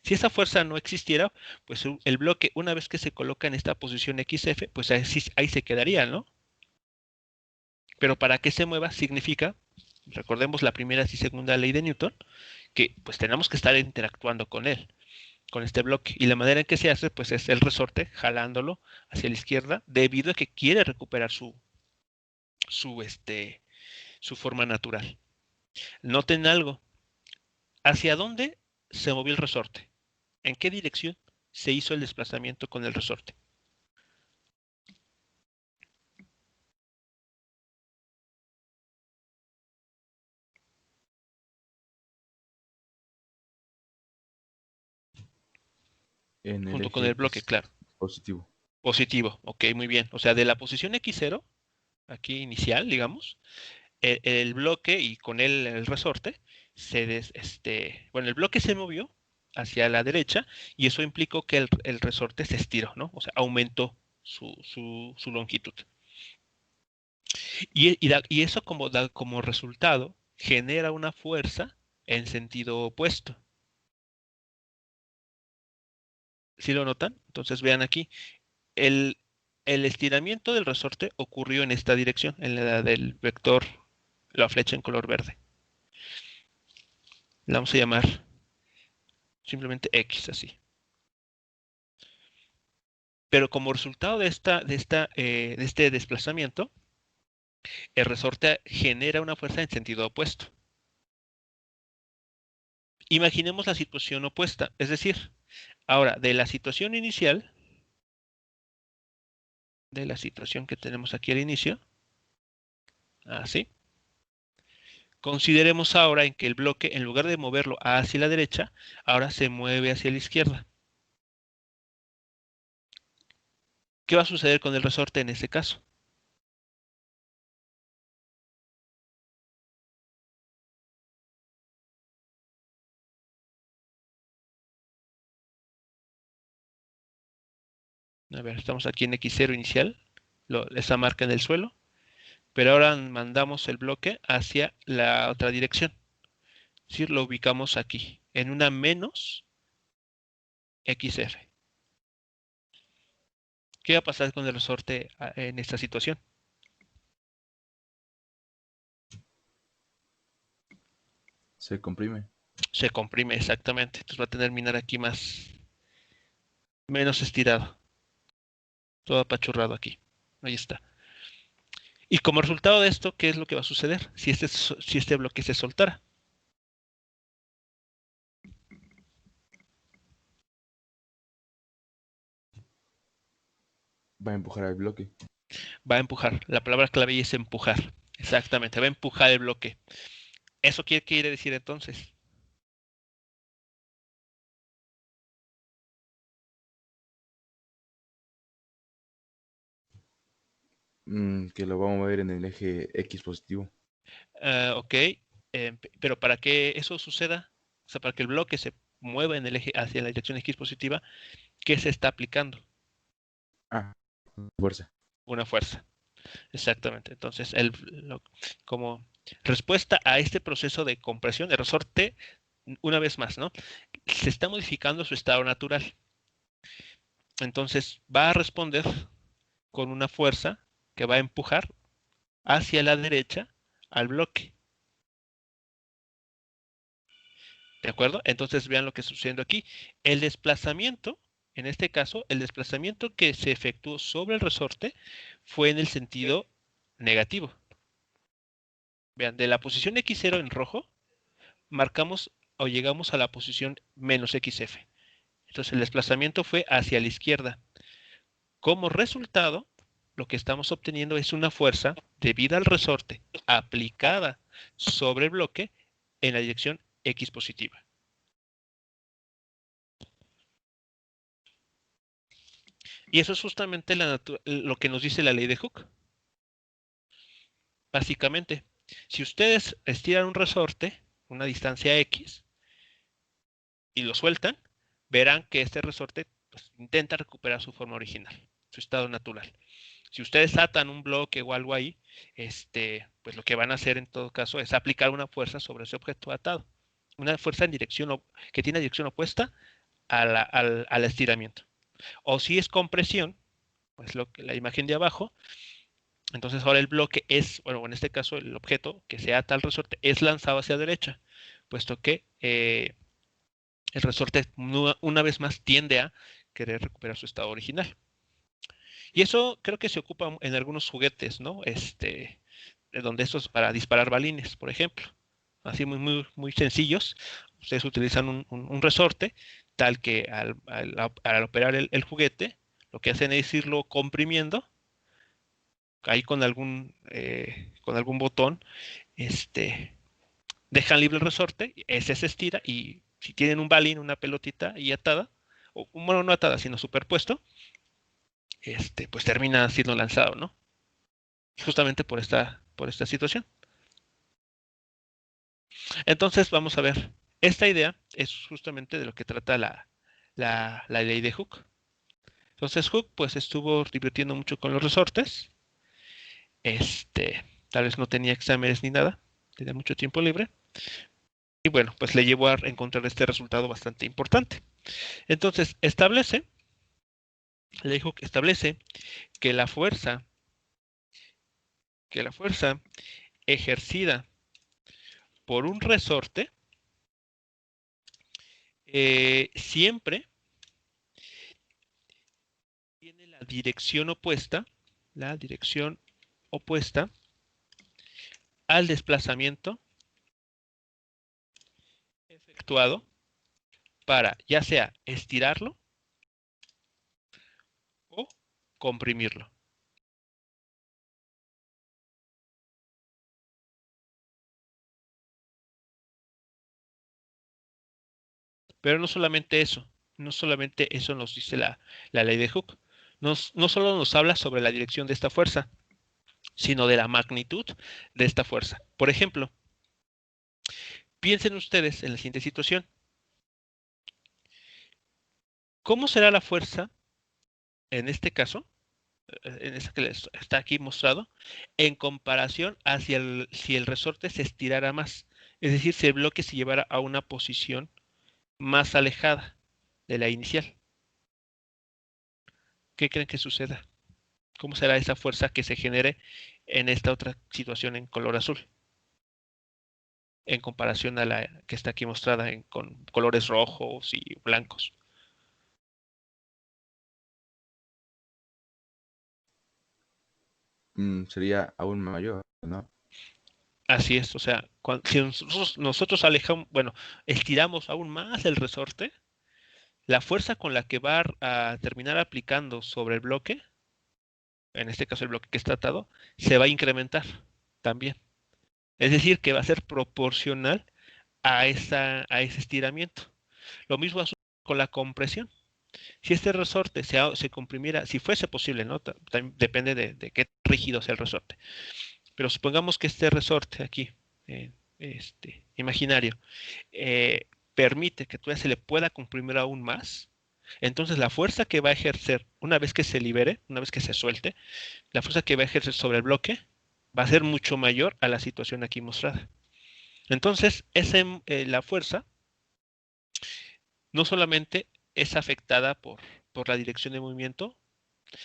Si esa fuerza no existiera, pues el bloque, una vez que se coloca en esta posición XF, pues ahí se quedaría, ¿no? Pero para que se mueva significa, recordemos la primera y segunda ley de Newton, que pues tenemos que estar interactuando con él, con este bloque. Y la manera en que se hace, pues es el resorte jalándolo hacia la izquierda, debido a que quiere recuperar su, este, su forma natural. Noten algo. ¿Hacia dónde se movió el resorte? ¿En qué dirección se hizo el desplazamiento con el resorte? En el Junto con eje el bloque, X claro. positivo. Positivo, ok, muy bien. O sea, de la posición X0, aquí inicial, digamos, el bloque y con él el resorte, bueno, el bloque se movió hacia la derecha y eso implicó que el resorte se estiró, ¿no? O sea, aumentó su longitud. Y eso como resultado genera una fuerza en sentido opuesto. ¿Sí lo notan? Entonces vean aquí, el, el estiramiento del resorte ocurrió en esta dirección, en la del vector, la flecha en color verde. La vamos a llamar simplemente X así. Pero como resultado de este desplazamiento, el resorte genera una fuerza en sentido opuesto. Imaginemos la situación opuesta, es decir, ahora de la situación inicial, de la situación que tenemos aquí al inicio, así, consideremos ahora en que el bloque, en lugar de moverlo hacia la derecha, ahora se mueve hacia la izquierda. ¿Qué va a suceder con el resorte en ese caso? A ver, estamos aquí en X0 inicial, esa marca en el suelo, pero ahora mandamos el bloque hacia la otra dirección. Es decir, lo ubicamos aquí, en una menos XR. ¿Qué va a pasar con el resorte en esta situación? Se comprime. Se comprime exactamente. Entonces va a terminar aquí menos estirado, todo apachurrado aquí. Ahí está. Y como resultado de esto, ¿qué es lo que va a suceder si este bloque se soltara? Va a empujar al bloque. Va a empujar. La palabra clave es empujar. Exactamente, va a empujar el bloque. ¿Eso qué quiere decir entonces? Que lo vamos a ver en el eje X positivo. Ok, pero para que eso suceda, o sea, para que el bloque se mueva en el eje hacia la dirección X positiva, ¿qué se está aplicando? Fuerza. Una fuerza. Exactamente. Entonces, como respuesta a este proceso de compresión, el resorte, una vez más, ¿no? Se está modificando su estado natural. Entonces, va a responder con una fuerza que va a empujar hacia la derecha al bloque. ¿De acuerdo? Entonces, vean lo que está sucediendo aquí. El desplazamiento, en este caso, el desplazamiento que se efectuó sobre el resorte fue en el sentido negativo. Vean, de la posición X0 en rojo, marcamos o llegamos a la posición menos XF. Entonces el desplazamiento fue hacia la izquierda. Como resultado, lo que estamos obteniendo es una fuerza debida al resorte aplicada sobre el bloque en la dirección X positiva. Y eso es justamente lo que nos dice la ley de Hooke. Básicamente, si ustedes estiran un resorte, una distancia X, y lo sueltan, verán que este resorte pues, intenta recuperar su forma original, su estado natural. Si ustedes atan un bloque o algo ahí, pues lo que van a hacer en todo caso es aplicar una fuerza sobre ese objeto atado. Una fuerza en dirección que tiene dirección opuesta al estiramiento. O si es compresión, pues la imagen de abajo, entonces ahora el bloque es, bueno, en este caso el objeto que se ata al resorte es lanzado hacia derecha, puesto que el resorte una vez más tiende a querer recuperar su estado original. Y eso creo que se ocupa en algunos juguetes, ¿no? Donde esto es para disparar balines, por ejemplo. Así muy sencillos. Ustedes utilizan un resorte tal que al operar el juguete, lo que hacen es irlo comprimiendo, ahí con algún botón, dejan libre el resorte, ese se estira y si tienen un balín, una pelotita y atada, o bueno, no atada, sino superpuesto, pues termina siendo lanzado, ¿no? Justamente por esta situación. Entonces, vamos a ver. Esta idea es justamente de lo que trata la ley de Hooke. Entonces, Hooke pues estuvo divirtiendo mucho con los resortes. Tal vez no tenía exámenes ni nada, tenía mucho tiempo libre. Y bueno, pues le llevó a encontrar este resultado bastante importante. Entonces, la ley Hooke establece que la fuerza ejercida por un resorte siempre tiene la dirección opuesta al desplazamiento efectuado para ya sea estirarlo o comprimirlo. Pero no solamente eso nos dice la ley de Hooke. No solo nos habla sobre la dirección de esta fuerza, sino de la magnitud de esta fuerza. Por ejemplo, piensen ustedes en la siguiente situación. ¿Cómo será la fuerza en este caso, en esta que les está aquí mostrado, en comparación hacia si el resorte se estirara más? Es decir, si el bloque se llevara a una posición más alejada de la inicial. ¿Qué creen que suceda? ¿Cómo será esa fuerza que se genere en esta otra situación en color azul? En comparación a la que está aquí mostrada con colores rojos y blancos. Sería aún mayor, ¿no? Así es, o sea, si nosotros alejamos, bueno, estiramos aún más el resorte, la fuerza con la que va a terminar aplicando sobre el bloque, en este caso el bloque que está atado, se va a incrementar también. Es decir, que va a ser proporcional a ese estiramiento. Lo mismo con la compresión. Si este resorte se comprimiera, si fuese posible, ¿no? También depende de qué rígido sea el resorte. Pero supongamos que este resorte aquí, imaginario, permite que todavía se le pueda comprimir aún más. Entonces la fuerza que va a ejercer una vez que se libere, una vez que se suelte, la fuerza que va a ejercer sobre el bloque va a ser mucho mayor a la situación aquí mostrada. Entonces, la fuerza no solamente es afectada por la dirección de movimiento,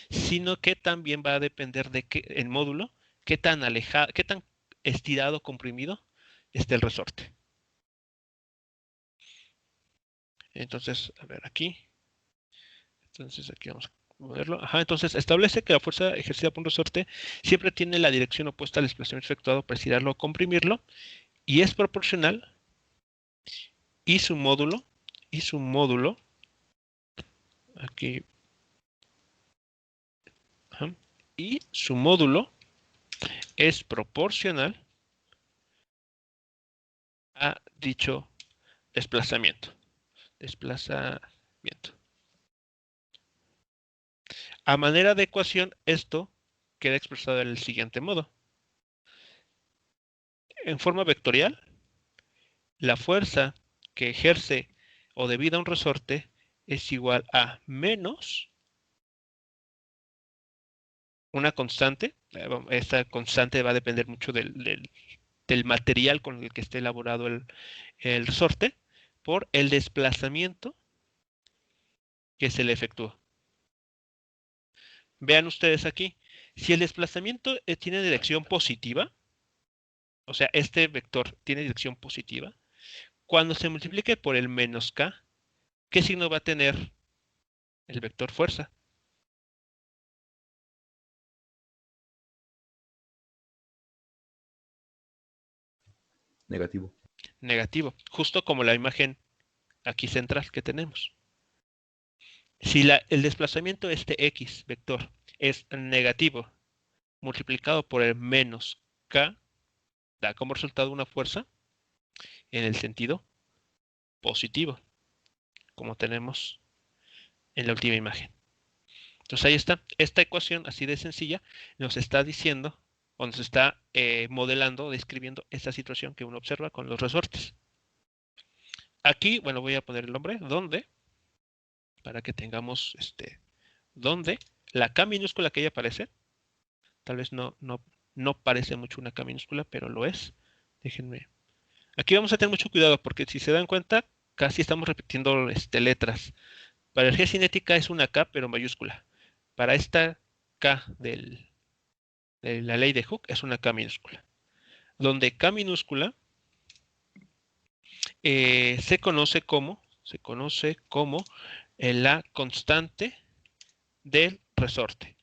sino que también va a depender de el módulo, qué tan alejado, qué tan estirado, comprimido esté el resorte. Entonces, a ver aquí. Entonces aquí vamos a moverlo. Ajá, entonces establece que la fuerza ejercida por un resorte siempre tiene la dirección opuesta al desplazamiento efectuado para estirarlo o comprimirlo y es proporcional y su módulo, aquí, ajá, y su módulo es proporcional a dicho desplazamiento. A manera de ecuación, esto queda expresado del siguiente modo. En forma vectorial, la fuerza que ejerce o debido a un resorte es igual a menos una constante. Esta constante va a depender mucho del material con el que esté elaborado el resorte por el desplazamiento que se le efectúa. Vean ustedes aquí, si el desplazamiento tiene dirección positiva, o sea, este vector tiene dirección positiva, cuando se multiplique por el menos k, ¿qué signo va a tener el vector fuerza? Negativo. Negativo, justo como la imagen aquí central que tenemos. Si el desplazamiento este x vector es negativo multiplicado por el menos k, da como resultado una fuerza en el sentido positivo, como tenemos en la última imagen. Entonces ahí está. Esta ecuación así de sencilla nos está diciendo o nos está modelando, describiendo esta situación que uno observa con los resortes. Aquí, bueno, voy a poner el nombre, donde, para que tengamos donde la K minúscula que ahí aparece, tal vez no parece mucho una K minúscula, pero lo es. Déjenme. Aquí vamos a tener mucho cuidado porque si se dan cuenta, casi estamos repitiendo letras. Para energía cinética es una K, pero mayúscula. Para esta K de la ley de Hooke es una K minúscula. Donde K minúscula se conoce como la constante del resorte.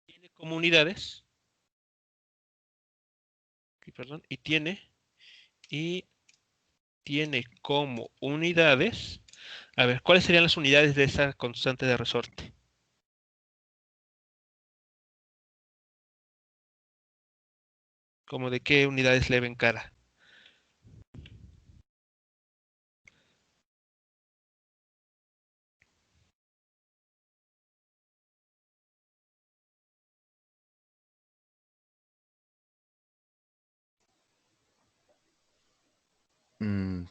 Tiene como unidades, perdón, y tiene como unidades, a ver, ¿cuáles serían las unidades de esa constante de resorte? ¿Cómo de qué unidades le ven cara?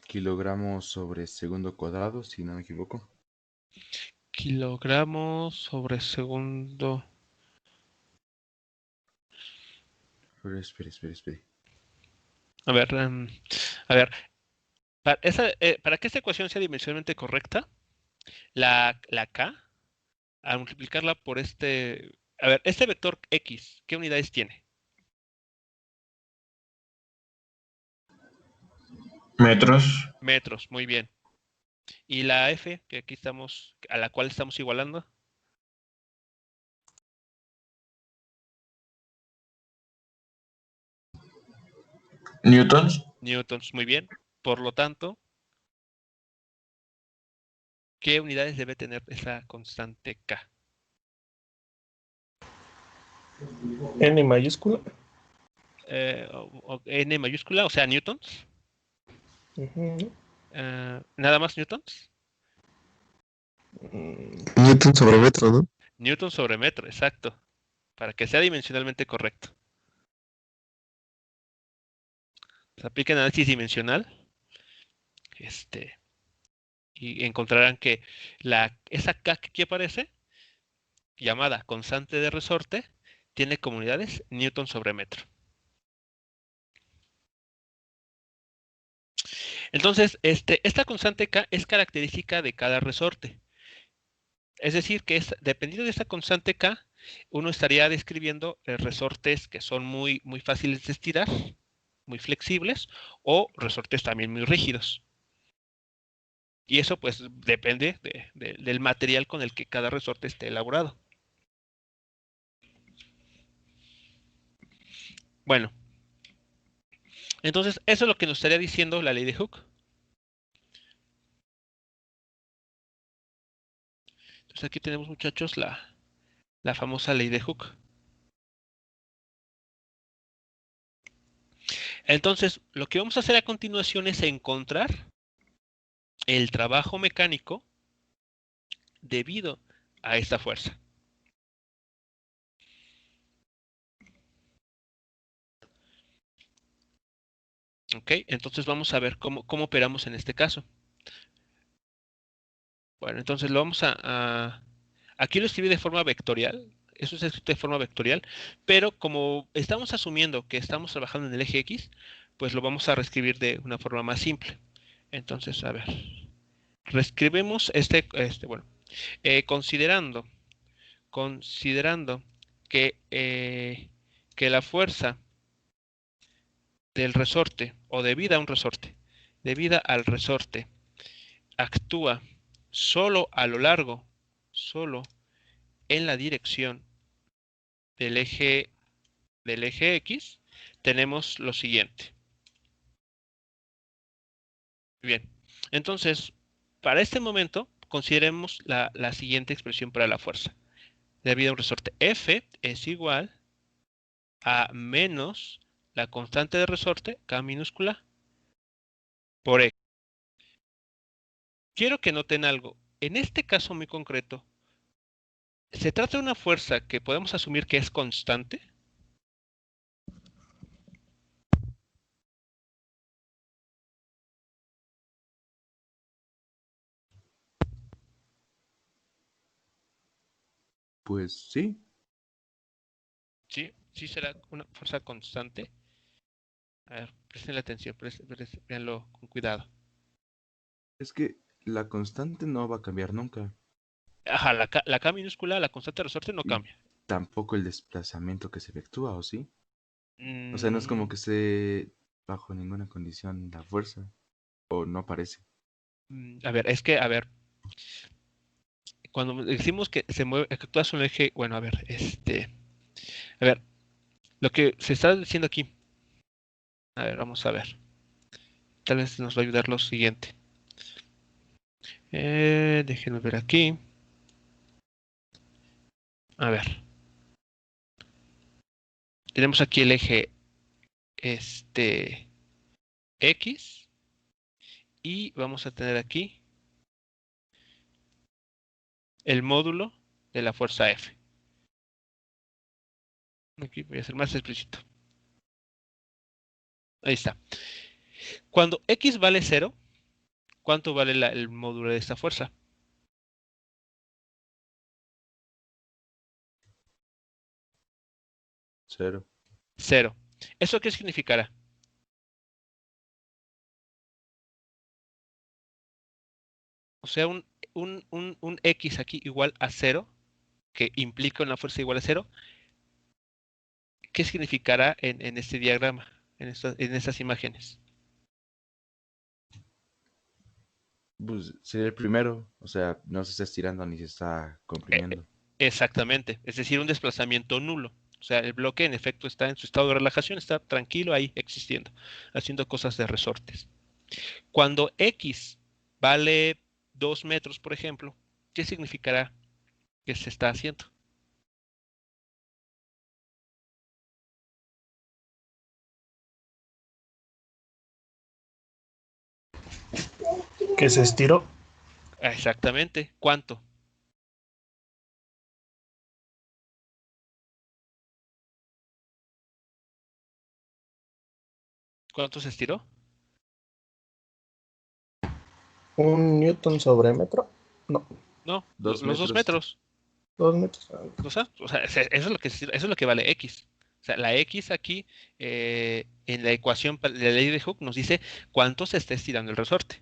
Kilogramos sobre segundo cuadrado, si no me equivoco. Kilogramos sobre segundo. Pero espere. A ver, a ver. Para que esta ecuación sea dimensionalmente correcta, la K, al multiplicarla por a ver, este vector X, ¿qué unidades tiene? Metros. Metros, muy bien. Y la F, que aquí a la cual estamos igualando, Newtons. newtons, muy bien. Por lo tanto, ¿qué unidades debe tener esa constante K? N mayúscula. N mayúscula, o sea, newtons. Ujú. Nada más newtons. Newton sobre metro, ¿no? Newton sobre metro, exacto. Para que sea dimensionalmente correcto. Se aplica el análisis dimensional. Y encontrarán que esa K que aquí aparece, llamada constante de resorte, tiene como unidades Newton sobre metro. Entonces, esta constante K es característica de cada resorte. Es decir, que dependiendo de esta constante K, uno estaría describiendo resortes que son muy, muy fáciles de estirar, muy flexibles, o resortes también muy rígidos. Y eso pues depende del material con el que cada resorte esté elaborado. Bueno, entonces eso es lo que nos estaría diciendo la ley de Hooke. Entonces aquí tenemos, muchachos, la famosa ley de Hooke. Entonces, lo que vamos a hacer a continuación es encontrar el trabajo mecánico debido a esta fuerza. ¿Ok? Entonces vamos a ver cómo operamos en este caso. Bueno, entonces lo vamos aquí lo escribí de forma vectorial. Eso es escrito de forma vectorial. Pero como estamos asumiendo que estamos trabajando en el eje X, pues lo vamos a reescribir de una forma más simple. Entonces, a ver. Reescribimos bueno, considerando que la fuerza del resorte, o debida al resorte, actúa solo a lo largo, solo en la dirección del eje X, tenemos lo siguiente. Bien, entonces, para este momento, consideremos la siguiente expresión para la fuerza. Debido a un resorte, F es igual a menos la constante de resorte, K minúscula, por E. Quiero que noten algo. En este caso muy concreto, ¿se trata de una fuerza que podemos asumir que es constante? Pues sí. Sí, sí será una fuerza constante. A ver, presten la atención, véanlo con cuidado. Es que la constante no va a cambiar nunca. Ajá, la K minúscula, la constante de resorte no Y cambia. tampoco el desplazamiento que se efectúa, ¿o sí? O sea, no es como Mm, que esté bajo ninguna condición la fuerza. O no parece. a ver, es que, a ver, cuando decimos que se mueve, que actúa sobre el eje, bueno, a ver, a ver, lo que se está diciendo aquí, a ver, vamos a ver, tal vez nos va a ayudar lo siguiente. Déjenme ver aquí. A ver, tenemos aquí el eje, X, y vamos a tener aquí el módulo de la fuerza F. Aquí voy a ser más explícito. Ahí está. Cuando X vale 0, ¿cuánto vale el módulo de esta fuerza? 0. 0. ¿Eso qué significará? O sea, un X aquí igual a 0, que implica una fuerza igual a 0, ¿qué significará en este diagrama, en estas imágenes? Pues sería el primero. O sea, no se está estirando ni se está Eh, comprimiendo. Exactamente, es decir, un desplazamiento nulo. O sea, el bloque en efecto está en su estado de relajación, está tranquilo ahí existiendo, haciendo cosas de resortes. Cuando X vale 2 metros, por ejemplo, ¿qué significará que se está haciendo? Que se estiró. Exactamente, ¿cuánto? ¿Cuánto se estiró? 1 Newton sobre metro. No, No, Dos los 2 metros. metros. 2 metros. O sea, eso es lo que, eso es lo que vale X. O sea, la X aquí, en la ecuación de la ley de Hooke, nos dice cuánto se está estirando el resorte.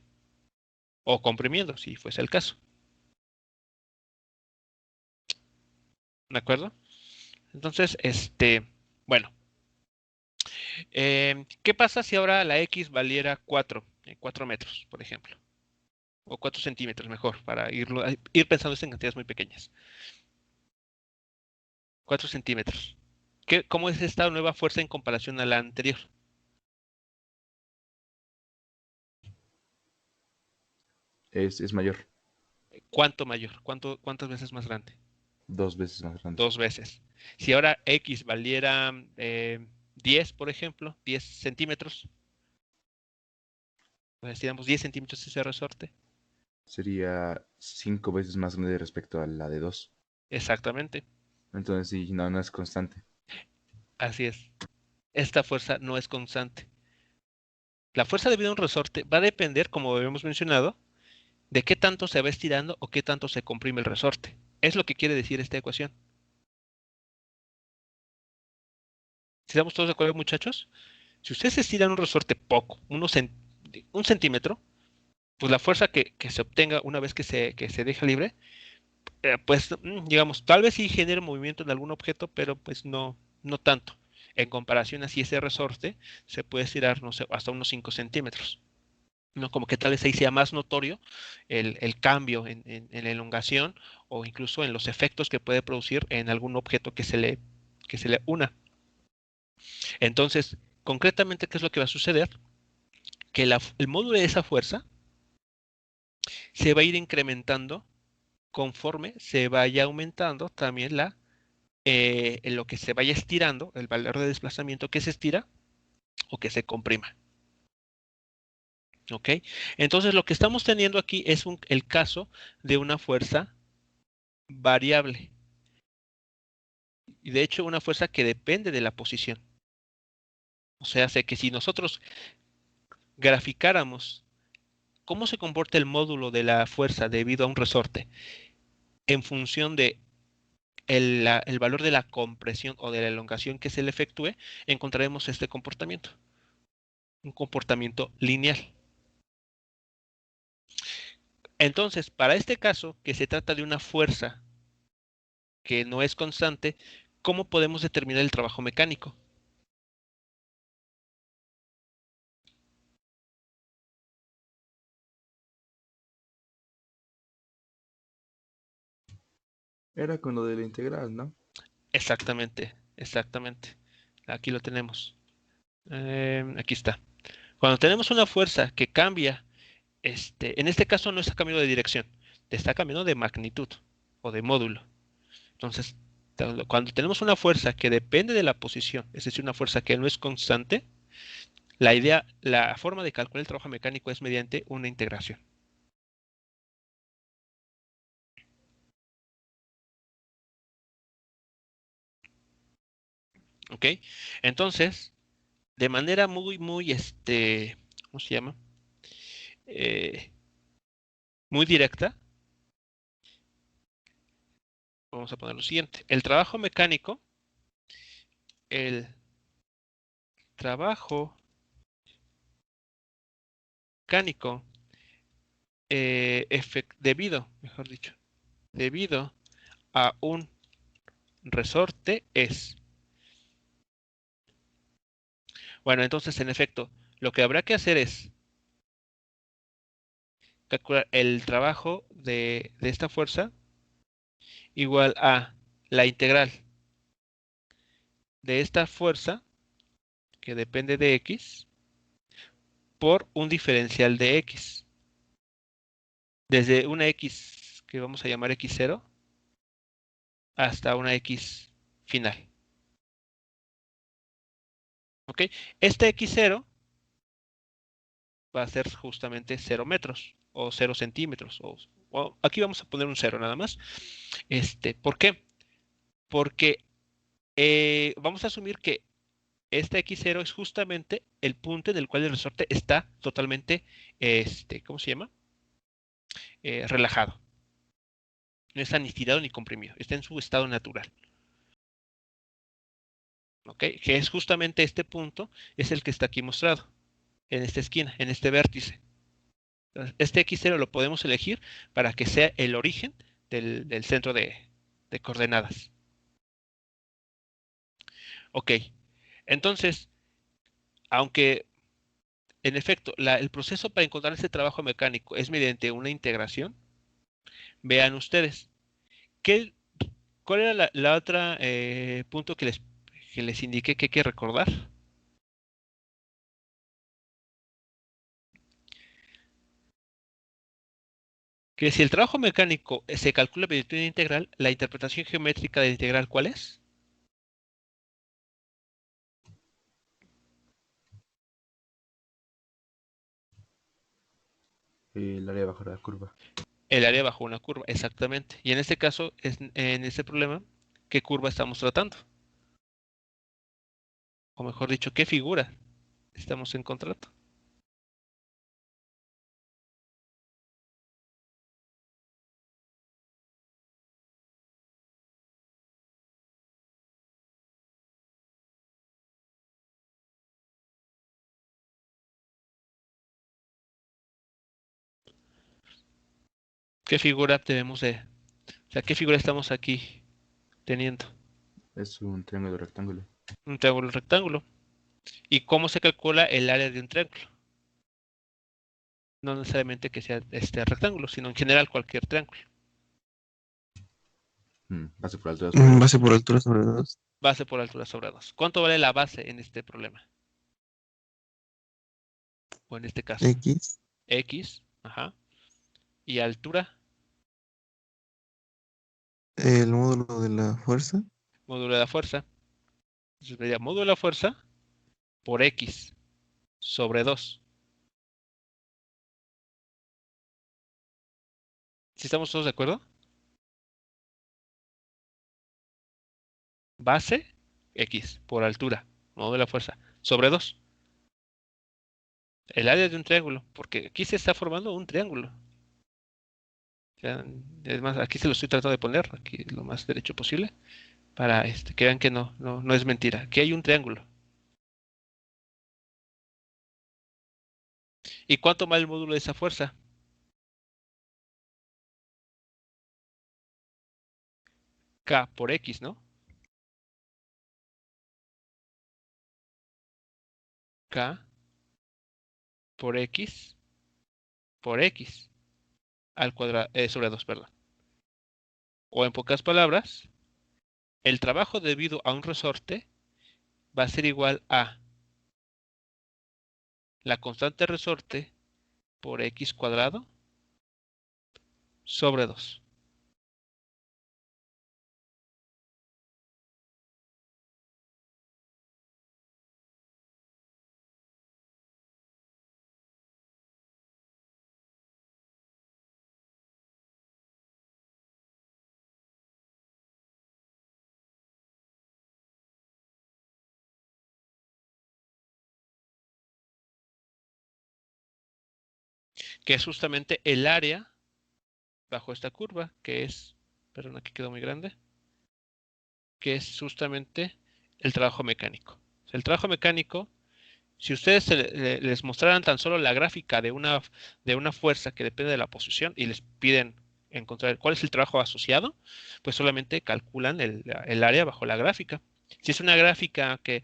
O comprimiendo, si fuese el caso. ¿De acuerdo? Entonces, bueno. ¿Qué pasa si ahora la X valiera 4 metros, por ejemplo? O 4 centímetros, mejor, para ir pensando esto en cantidades muy pequeñas. 4 centímetros. ¿Cómo es esta nueva fuerza en comparación a la anterior? Es mayor. ¿Cuánto mayor? ¿Cuántas veces más grande? 2 veces más grande. 2 veces. Si ahora X valiera 10, por ejemplo, 10 centímetros, pues estiramos 10 centímetros ese resorte. Sería 5 veces más grande respecto a la de 2. Exactamente. Entonces sí, no es constante. Así es. Esta fuerza no es constante. La fuerza debido a un resorte va a depender, como habíamos mencionado, de qué tanto se va estirando o qué tanto se comprime el resorte. Es lo que quiere decir esta ecuación. Si ¿Estamos todos de acuerdo, muchachos? Si ustedes estiran un resorte poco, un centímetro, pues la fuerza que se obtenga una vez que se deja libre, pues digamos, tal vez sí genere movimiento en algún objeto, pero pues no tanto. En comparación a si ese resorte se puede estirar, no sé, hasta unos 5 centímetros. ¿No? Como que tal vez ahí sea más notorio el cambio en la elongación o incluso en los efectos que puede producir en algún objeto que se le una. Entonces, concretamente, ¿qué es lo que va a suceder? Que el módulo de esa fuerza se va a ir incrementando conforme se vaya aumentando también en lo que se vaya estirando, el valor de desplazamiento que se estira o que se comprima. ¿Ok? Entonces, lo que estamos teniendo aquí es el caso de una fuerza variable. Y de hecho, una fuerza que depende de la posición. O sea, sé que si nosotros graficáramos cómo se comporta el módulo de la fuerza debido a un resorte en función de el valor de la compresión o de la elongación que se le efectúe, encontraremos este comportamiento. Un comportamiento lineal. Entonces, para este caso, que se trata de una fuerza que no es constante, ¿cómo podemos determinar el trabajo mecánico? Era con lo de la integral, ¿no? Exactamente, exactamente. Aquí lo tenemos. Aquí está. Cuando tenemos una fuerza que cambia, en este caso no está cambiando de dirección, está cambiando de magnitud o de módulo. Entonces, cuando tenemos una fuerza que depende de la posición, es decir, una fuerza que no es constante, la forma de calcular el trabajo mecánico es mediante una integración. ¿Ok? Entonces, de manera muy, ¿cómo se llama? Eh, muy directa, vamos a poner lo siguiente. El trabajo mecánico, mejor dicho, debido a un resorte es. Bueno, entonces, en efecto, lo que habrá que hacer es calcular el trabajo de esta fuerza igual a la integral de esta fuerza, que depende de x, por un diferencial de x. Desde una x que vamos a llamar x0 hasta una x final. ¿Ok? Este x0 va a ser justamente 0 metros o 0 centímetros. O aquí vamos a poner un 0 nada más. ¿Por qué? Porque vamos a asumir que este X0 es justamente el punto en el cual el resorte está totalmente, ¿cómo se llama? Relajado. No está ni estirado ni comprimido, está en su estado natural. ¿Ok? Que es justamente este punto, es el que está aquí mostrado, en esta esquina, en este vértice. Entonces, este X0 lo podemos elegir para que sea el origen del centro de coordenadas. Ok, entonces, aunque en efecto el proceso para encontrar este trabajo mecánico es mediante una integración, vean ustedes, ¿cuál era la otra punto que les indiqué que hay que recordar? Que si el trabajo mecánico se calcula mediante una integral, la interpretación geométrica de la integral, ¿cuál es? El área bajo la curva. El área bajo una curva, exactamente. Y en este caso, en este problema, ¿qué curva estamos tratando? O mejor dicho, ¿qué figura estamos encontrando? ¿Qué figura debemos de... O sea, ¿qué figura estamos aquí teniendo? Es un triángulo rectángulo. Un triángulo rectángulo. ¿Y cómo se calcula el área de un triángulo? No necesariamente que sea este rectángulo, sino en general cualquier triángulo. Base por altura sobre Base 2. por altura sobre 2. Base por altura sobre 2. ¿Cuánto vale la base en este problema? O en este caso, X. X, ajá. Y altura, El módulo de la fuerza. módulo de la fuerza. Entonces sería módulo de la fuerza por X sobre 2. ¿Sí estamos todos de acuerdo? Base, X, por altura, módulo de la fuerza, sobre 2. El área de un triángulo, porque aquí se está formando un triángulo. O sea, es más, aquí se lo estoy tratando de poner, aquí lo más derecho posible, para que vean que no es mentira. Aquí hay un triángulo. ¿Y cuánto vale el módulo de esa fuerza? K por X, ¿no? K por X al cuadrado, sobre 2, perdón. O en pocas palabras, el trabajo debido a un resorte va a ser igual a la constante resorte por X cuadrado sobre 2. Que es justamente el área bajo esta curva, que es, perdón, aquí quedó muy grande, que es justamente el trabajo mecánico. O sea, el trabajo mecánico, si ustedes les mostraran tan solo la gráfica de una fuerza que depende de la posición y les piden encontrar cuál es el trabajo asociado, pues solamente calculan el área bajo la gráfica. Si es una gráfica que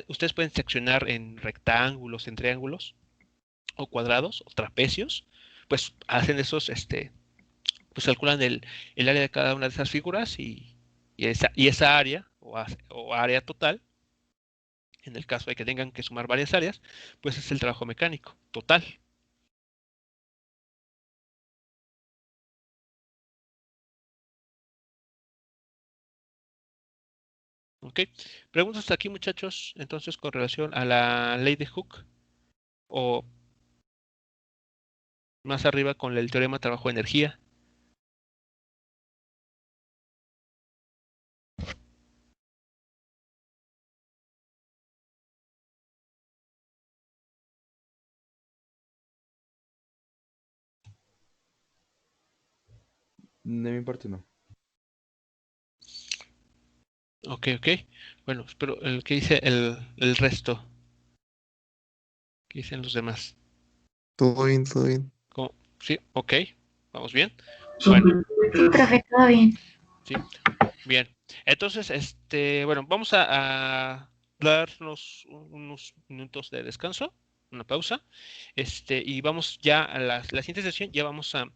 ustedes pueden seccionar en rectángulos, en triángulos, o cuadrados, o trapecios, pues hacen esos, pues calculan el área de cada una de esas figuras y esa área o área total, en el caso de que tengan que sumar varias áreas, pues es el trabajo mecánico total. ¿Ok? Preguntas aquí, muchachos, entonces con relación a la ley de Hooke o más arriba con el teorema de trabajo de energía. De mi parte no. Ok. Bueno, pero ¿qué dice el resto? ¿Qué dicen los demás? Todo bien, todo bien. ¿Cómo? Sí, ok. ¿Vamos bien? Sí, Bueno, Sí, profe, todo bien. sí, bien. Entonces, bueno, vamos a darnos unos minutos de descanso, una pausa, y vamos ya a la siguiente sesión, ya vamos a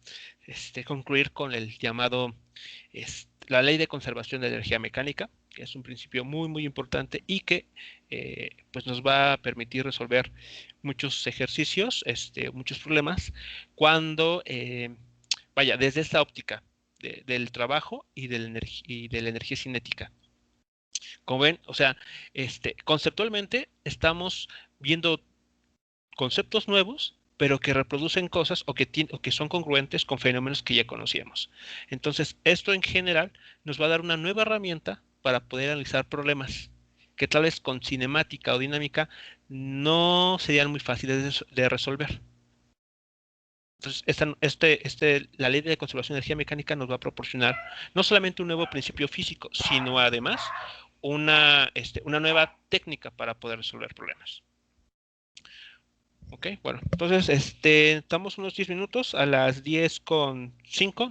concluir con el llamado, la ley de conservación de energía mecánica, que es un principio muy importante y que pues nos va a permitir resolver muchos ejercicios, muchos problemas, cuando, vaya, desde esta óptica del trabajo y de la energía cinética. Como ven, o sea, conceptualmente estamos viendo conceptos nuevos, pero que reproducen cosas o que son congruentes con fenómenos que ya conocíamos. Entonces, esto en general nos va a dar una nueva herramienta para poder analizar problemas que tal vez con cinemática o dinámica no serían muy fáciles de resolver. Entonces, la ley de conservación de energía mecánica nos va a proporcionar no solamente un nuevo principio físico, sino además una nueva técnica para poder resolver problemas. Ok, bueno, entonces estamos unos 10 minutos, a las 10:05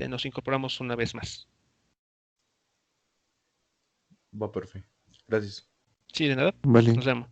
nos incorporamos una vez más. Va perfecto. Gracias. Sí, de nada, Vale. nos vemos.